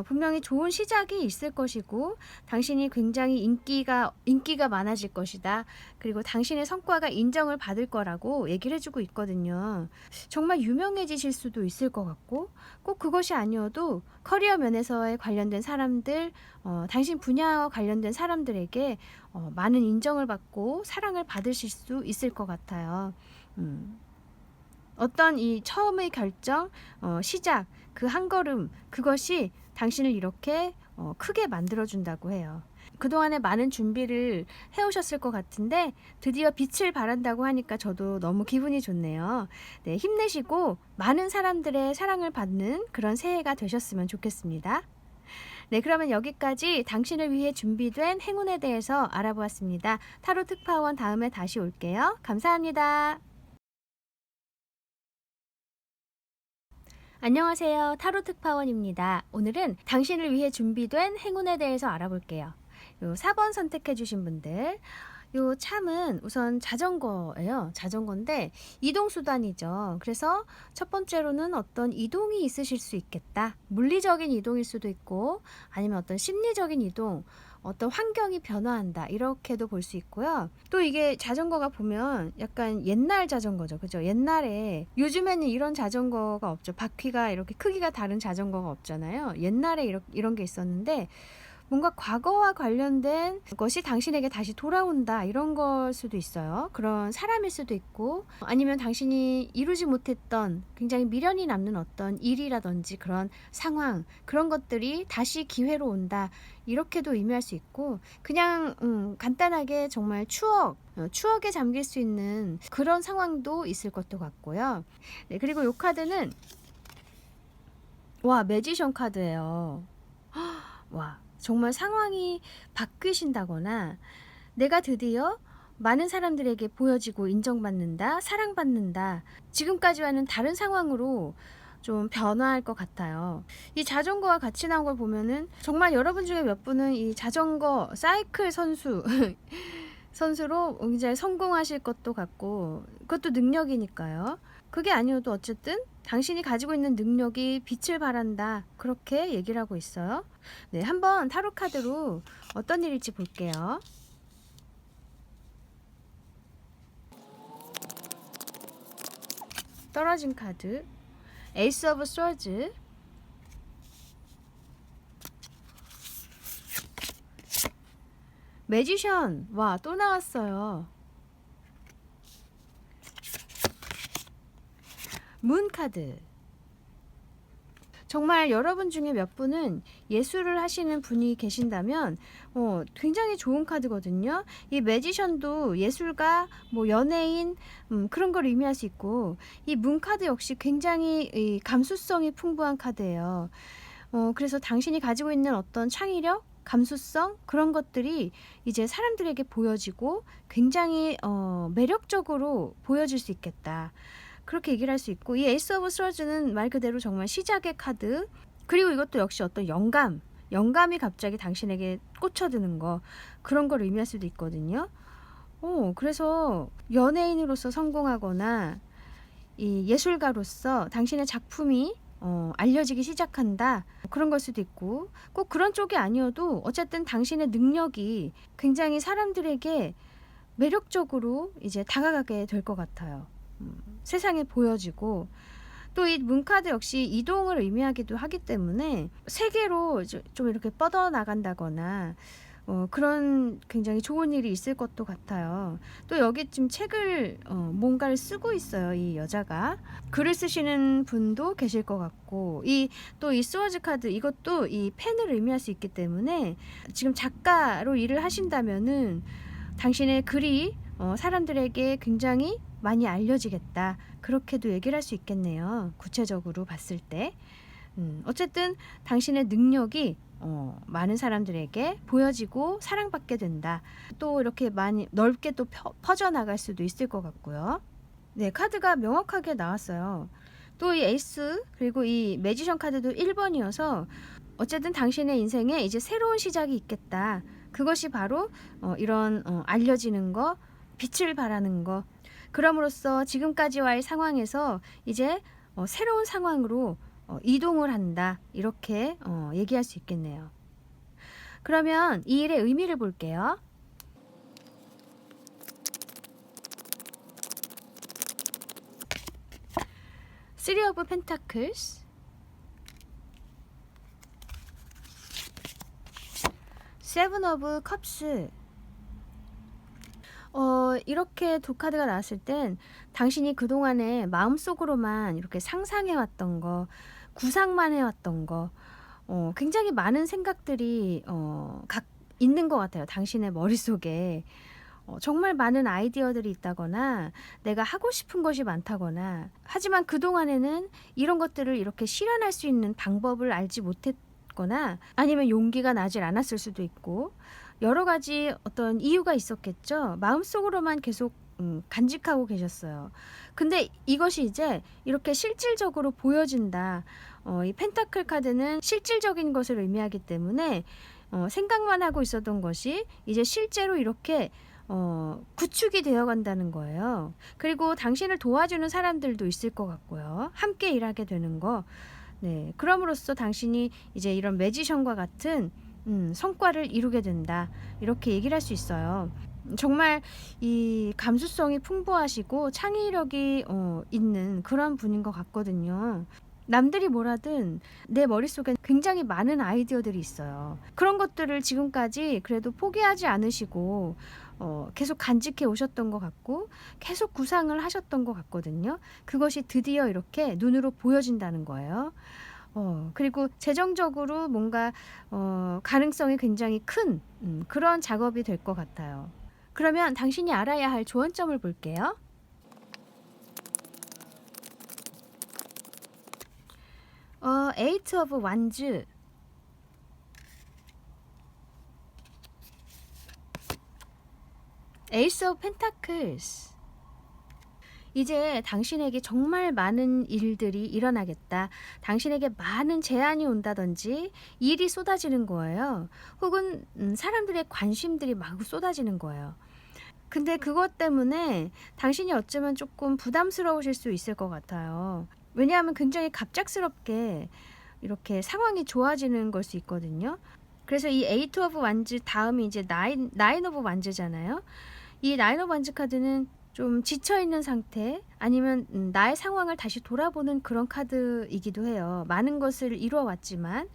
분명히 좋은 시작이 있을 것이고 당신이 굉장히 인기가 많아질 것이다. 그리고 당신의 성과가 인정을 받을 거라고 얘기를 해주고 있거든요. 정말 유명해지실 수도 있을 것 같고 꼭 그것이 아니어도 커리어 면에서의 관련된 사람들 당신 분야와 관련된 사람들에게 많은 인정을 받고 사랑을 받으실 수 있을 것 같아요. 어떤 이 처음의 결정, 시작, 그 한 걸음, 그것이 당신을 이렇게 크게 만들어준다고 해요. 그동안에 많은 준비를 해오셨을 것 같은데 드디어 빛을 발한다고 하니까 저도 너무 기분이 좋네요. 네, 힘내시고 많은 사람들의 사랑을 받는 그런 새해가 되셨으면 좋겠습니다. 네, 그러면 여기까지 당신을 위해 준비된 행운에 대해서 알아보았습니다. 타로 특파원 다음에 다시 올게요. 감사합니다. 안녕하세요. 타로 특파원입니다. 오늘은 당신을 위해 준비된 행운에 대해서 알아볼게요. 요 4번 선택해 주신 분들, 요 참은 우선 자전거예요. 자전거인데 이동수단이죠. 그래서 첫 번째로는 어떤 이동이 있으실 수 있겠다. 물리적인 이동일 수도 있고 아니면 어떤 심리적인 이동, 어떤 환경이 변화한다 이렇게도 볼 수 있고요. 또 이게 자전거가 보면 약간 옛날 자전거죠. 그죠? 옛날에 요즘에는 이런 자전거가 없죠. 바퀴가 이렇게 크기가 다른 자전거가 없잖아요. 옛날에 이런 게 있었는데 뭔가 과거와 관련된 것이 당신에게 다시 돌아온다 이런 걸 수도 있어요. 그런 사람일 수도 있고 아니면 당신이 이루지 못했던 굉장히 미련이 남는 어떤 일이라든지 그런 상황 그런 것들이 다시 기회로 온다 이렇게도 의미할 수 있고 그냥 간단하게 정말 추억에 잠길 수 있는 그런 상황도 있을 것도 같고요. 네, 그리고 이 카드는 와 매지션 카드예요. 와 정말 상황이 바뀌신다거나 내가 드디어 많은 사람들에게 보여지고 인정받는다, 사랑받는다. 지금까지와는 다른 상황으로 좀 변화할 것 같아요. 이 자전거와 같이 나온 걸 보면은 정말 여러분 중에 몇 분은 이 자전거 사이클 선수로 굉장히 성공하실 것도 같고 그것도 능력이니까요. 그게 아니어도 어쨌든 당신이 가지고 있는 능력이 빛을 발한다 그렇게 얘기를 하고 있어요. 네, 한번 타로 카드로 어떤 일일지 볼게요. 떨어진 카드 에이스 오브 스워즈, 매지션. 와, 또 나왔어요. 문 카드. 정말 여러분 중에 몇 분은 예술을 하시는 분이 계신다면 굉장히 좋은 카드거든요. 이 매지션도 예술가, 뭐 연예인, 그런 걸 의미할 수 있고, 이 문 카드 역시 굉장히 이 감수성이 풍부한 카드예요. 그래서 당신이 가지고 있는 어떤 창의력, 감수성, 그런 것들이 이제 사람들에게 보여지고 굉장히 매력적으로 보여질 수 있겠다. 그렇게 얘기를 할 수 있고, 이 에이스 오브 스워즈는 말 그대로 정말 시작의 카드. 그리고 이것도 역시 어떤 영감이 갑자기 당신에게 꽂혀드는 거, 그런 걸 의미할 수도 있거든요. 그래서 연예인으로서 성공하거나 이 예술가로서 당신의 작품이 알려지기 시작한다, 그런 걸 수도 있고, 꼭 그런 쪽이 아니어도 어쨌든 당신의 능력이 굉장히 사람들에게 매력적으로 이제 다가가게 될 것 같아요. 세상에 보여지고, 또 이 문카드 역시 이동을 의미하기도 하기 때문에 세계로 좀 이렇게 뻗어나간다거나 그런 굉장히 좋은 일이 있을 것도 같아요. 또 여기 지금 책을 뭔가를 쓰고 있어요. 이 여자가 글을 쓰시는 분도 계실 것 같고, 또 이 스워즈 카드, 이것도 이 펜을 의미할 수 있기 때문에 지금 작가로 일을 하신다면은 당신의 글이 사람들에게 굉장히 많이 알려지겠다, 그렇게도 얘기를 할 수 있겠네요. 구체적으로 봤을 때. 어쨌든 당신의 능력이 많은 사람들에게 보여지고 사랑받게 된다. 또 이렇게 많이 넓게 또 퍼져나갈 수도 있을 것 같고요. 네, 카드가 명확하게 나왔어요. 또 이 에이스, 그리고 이 매지션 카드도 1번이어서 어쨌든 당신의 인생에 이제 새로운 시작이 있겠다. 그것이 바로 이런 알려지는 거, 빛을 발하는 거. 그럼으로써 지금까지와의 상황에서 이제 새로운 상황으로 이동을 한다, 이렇게 얘기할 수 있겠네요. 그러면 이 일의 의미를 볼게요. Three of Pentacles, Seven of Cups. 이렇게 두 카드가 나왔을 땐 당신이 그동안에 마음속으로만 이렇게 상상해왔던 거, 구상만 해왔던 거, 굉장히 많은 생각들이 있는 것 같아요. 당신의 머릿속에. 정말 많은 아이디어들이 있다거나 내가 하고 싶은 것이 많다거나, 하지만 그동안에는 이런 것들을 이렇게 실현할 수 있는 방법을 알지 못했거나, 아니면 용기가 나질 않았을 수도 있고, 여러 가지 어떤 이유가 있었겠죠. 마음속으로만 계속 간직하고 계셨어요. 근데 이것이 이제 이렇게 실질적으로 보여진다. 이 펜타클 카드는 실질적인 것을 의미하기 때문에 생각만 하고 있었던 것이 이제 실제로 이렇게 구축이 되어 간다는 거예요. 그리고 당신을 도와주는 사람들도 있을 것 같고요. 함께 일하게 되는 거. 네, 그럼으로써 당신이 이제 이런 매지션과 같은 성과를 이루게 된다, 이렇게 얘기를 할 수 있어요. 정말 이 감수성이 풍부하시고 창의력이 있는 그런 분인 것 같거든요. 남들이 뭐라든 내 머릿속에 굉장히 많은 아이디어들이 있어요. 그런 것들을 지금까지 그래도 포기하지 않으시고 계속 간직해 오셨던 것 같고, 계속 구상을 하셨던 것 같거든요. 그것이 드디어 이렇게 눈으로 보여진다는 거예요. 그리고 재정적으로 뭔가 가능성이 굉장히 큰 그런 작업이 될 것 같아요. 그러면 당신이 알아야 할 조언점을 볼게요. 에이트 오브 완즈, 에이스 오브 펜타클스. 이제 당신에게 정말 많은 일들이 일어나겠다. 당신에게 많은 제안이 온다든지 일이 쏟아지는 거예요. 혹은 사람들의 관심들이 마구 쏟아지는 거예요. 근데 그것 때문에 당신이 어쩌면 조금 부담스러우실 수 있을 것 같아요. 왜냐하면 굉장히 갑작스럽게 이렇게 상황이 좋아지는 걸 수 있거든요. 그래서 이 에이트 오브 완즈 다음이 이제 나인 오브 완즈잖아요. 이 나인 오브 완즈 카드는 좀 지쳐있는 상태, 아니면 나의 상황을 다시 돌아보는 그런 카드이기도 해요. 많은 것을 이루어왔지만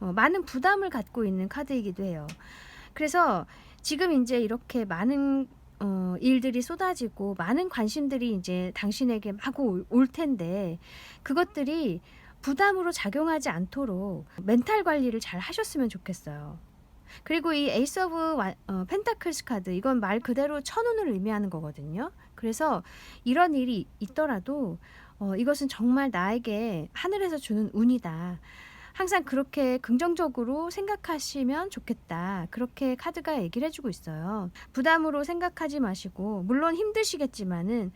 많은 부담을 갖고 있는 카드이기도 해요. 그래서 지금 이제 이렇게 많은 일들이 쏟아지고 많은 관심들이 이제 당신에게 마구 올 텐데 그것들이 부담으로 작용하지 않도록 멘탈 관리를 잘 하셨으면 좋겠어요. 그리고 이 에이스 오브 펜타클스 카드, 이건 말 그대로 천운을 의미하는 거거든요. 그래서 이런 일이 있더라도 이것은 정말 나에게 하늘에서 주는 운이다. 항상 그렇게 긍정적으로 생각하시면 좋겠다. 그렇게 카드가 얘기를 해주고 있어요. 부담으로 생각하지 마시고, 물론 힘드시겠지만은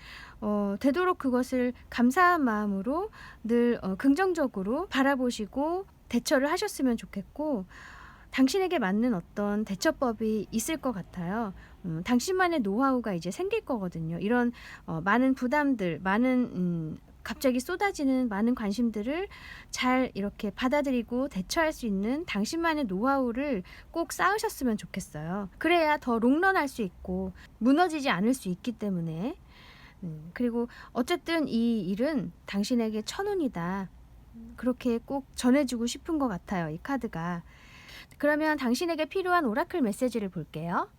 되도록 그것을 감사한 마음으로 늘 긍정적으로 바라보시고 대처를 하셨으면 좋겠고, 당신에게 맞는 어떤 대처법이 있을 것 같아요. 당신만의 노하우가 이제 생길 거거든요. 이런 많은 부담들, 많은 갑자기 쏟아지는 많은 관심들을 잘 이렇게 받아들이고 대처할 수 있는 당신만의 노하우를 꼭 쌓으셨으면 좋겠어요. 그래야 더 롱런할 수 있고 무너지지 않을 수 있기 때문에. 그리고 어쨌든 이 일은 당신에게 천운이다. 그렇게 꼭 전해주고 싶은 것 같아요, 이 카드가. 그러면 당신에게 필요한 오라클 메시지를 볼게요.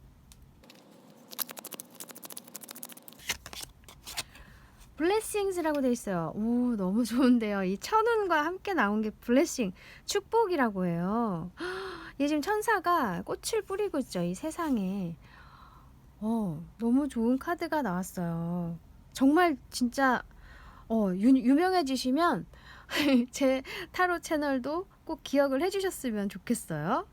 블레싱스라고 돼 있어요. 오, 너무 좋은데요. 이 천운과 함께 나온 게 블레싱, 축복이라고 해요. 얘 지금 천사가 꽃을 뿌리고 있죠, 이 세상에. 너무 좋은 카드가 나왔어요. 정말 진짜 유명해지시면 제 타로 채널도 꼭 기억을 해주셨으면 좋겠어요.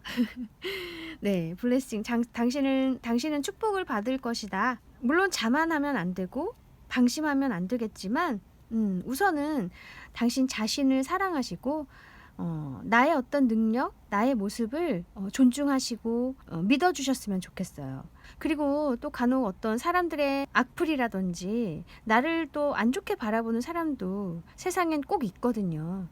네, 블레싱. 당신은 축복을 받을 것이다. 물론 자만하면 안 되고 방심하면 안 되겠지만 우선은 당신 자신을 사랑하시고 나의 어떤 능력, 나의 모습을 존중하시고 믿어주셨으면 좋겠어요. 그리고 또 간혹 어떤 사람들의 악플이라든지 나를 또 안 좋게 바라보는 사람도 세상엔 꼭 있거든요.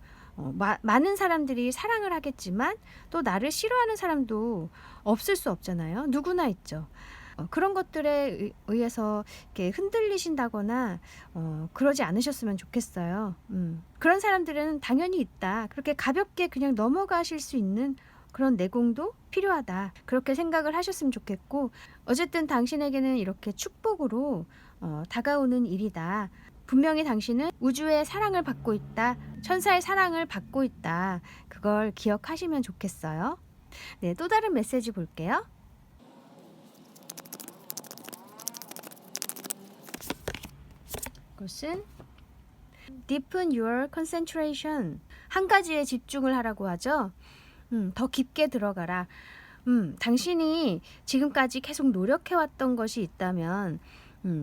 많은 사람들이 사랑을 하겠지만 또 나를 싫어하는 사람도 없을 수 없잖아요. 누구나 있죠. 그런 것들에 의해서 이렇게 흔들리신다거나 그러지 않으셨으면 좋겠어요. 그런 사람들은 당연히 있다. 그렇게 가볍게 그냥 넘어가실 수 있는 그런 내공도 필요하다. 그렇게 생각을 하셨으면 좋겠고, 어쨌든 당신에게는 이렇게 축복으로 다가오는 일이다. 분명히 당신은 우주의 사랑을 받고 있다. 천사의 사랑을 받고 있다. 그걸 기억하시면 좋겠어요. 네, 또 다른 메시지 볼게요. 그것은 Deepen your concentration. 한 가지에 집중을 하라고 하죠. 더 깊게 들어가라. 당신이 지금까지 계속 노력해왔던 것이 있다면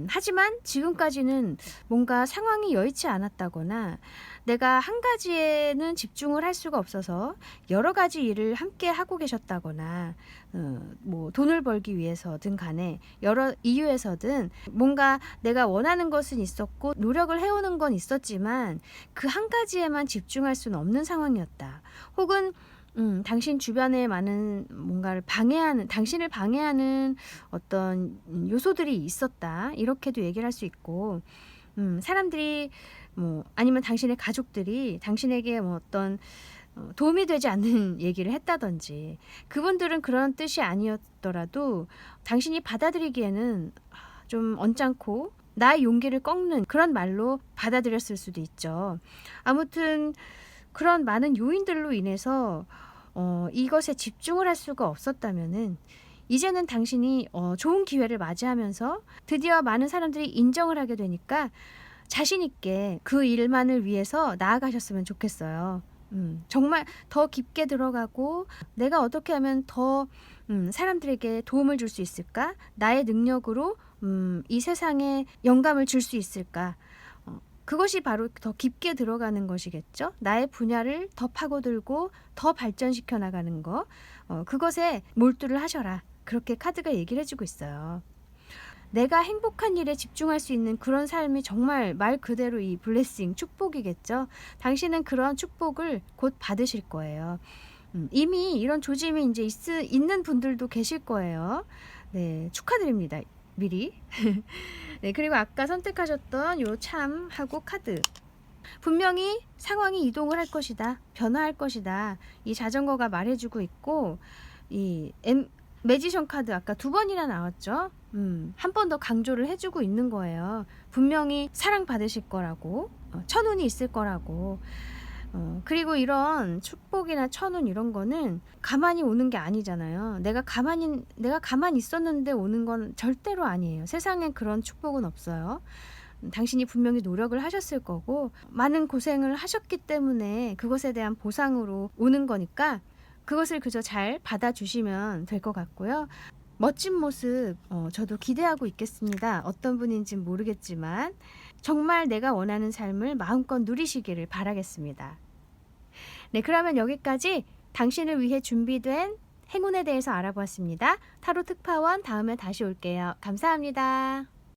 하지만 지금까지는 뭔가 상황이 여의치 않았다거나 내가 한 가지에는 집중을 할 수가 없어서 여러 가지 일을 함께 하고 계셨다거나 뭐 돈을 벌기 위해서든 간에 여러 이유에서든 뭔가 내가 원하는 것은 있었고 노력을 해오는 건 있었지만 그 한 가지에만 집중할 수는 없는 상황이었다. 혹은 당신 주변에 많은 뭔가를 당신을 방해하는 어떤 요소들이 있었다. 이렇게도 얘기를 할 수 있고, 사람들이 아니면 당신의 가족들이 당신에게 어떤 도움이 되지 않는 얘기를 했다든지, 그분들은 그런 뜻이 아니었더라도 당신이 받아들이기에는 좀 언짢고 나의 용기를 꺾는 그런 말로 받아들였을 수도 있죠. 아무튼 그런 많은 요인들로 인해서 이것에 집중을 할 수가 없었다면은 이제는 당신이 좋은 기회를 맞이하면서 드디어 많은 사람들이 인정을 하게 되니까 자신 있게 그 일만을 위해서 나아가셨으면 좋겠어요. 정말 더 깊게 들어가고 내가 어떻게 하면 더 사람들에게 도움을 줄 수 있을까? 나의 능력으로 이 세상에 영감을 줄 수 있을까? 그것이 바로 더 깊게 들어가는 것이겠죠. 나의 분야를 더 파고들고 더 발전시켜 나가는 거. 그것에 몰두를 하셔라. 그렇게 카드가 얘기를 해주고 있어요. 내가 행복한 일에 집중할 수 있는 그런 삶이 정말 말 그대로 이 블레싱, 축복이겠죠. 당신은 그런 축복을 곧 받으실 거예요. 이미 이런 조짐이 이제 있는 분들도 계실 거예요. 네, 축하드립니다. 미리. 네, 그리고 아까 선택하셨던 요 참하고 카드. 분명히 상황이 이동을 할 것이다. 변화할 것이다. 이 자전거가 말해주고 있고, 이 매지션 카드 아까 2번이나 나왔죠. 한 번 더 강조를 해주고 있는 거예요. 분명히 사랑받으실 거라고, 천운이 있을 거라고. 그리고 이런 축복이나 천운 이런 거는 가만히 오는 게 아니잖아요. 내가 가만히 있었는데 오는 건 절대로 아니에요. 세상에 그런 축복은 없어요. 당신이 분명히 노력을 하셨을 거고 많은 고생을 하셨기 때문에 그것에 대한 보상으로 오는 거니까 그것을 그저 잘 받아주시면 될 것 같고요. 멋진 모습 저도 기대하고 있겠습니다. 어떤 분인지는 모르겠지만 정말 내가 원하는 삶을 마음껏 누리시기를 바라겠습니다. 네, 그러면 여기까지 당신을 위해 준비된 행운에 대해서 알아보았습니다. 타로 특파원 다음에 다시 올게요. 감사합니다.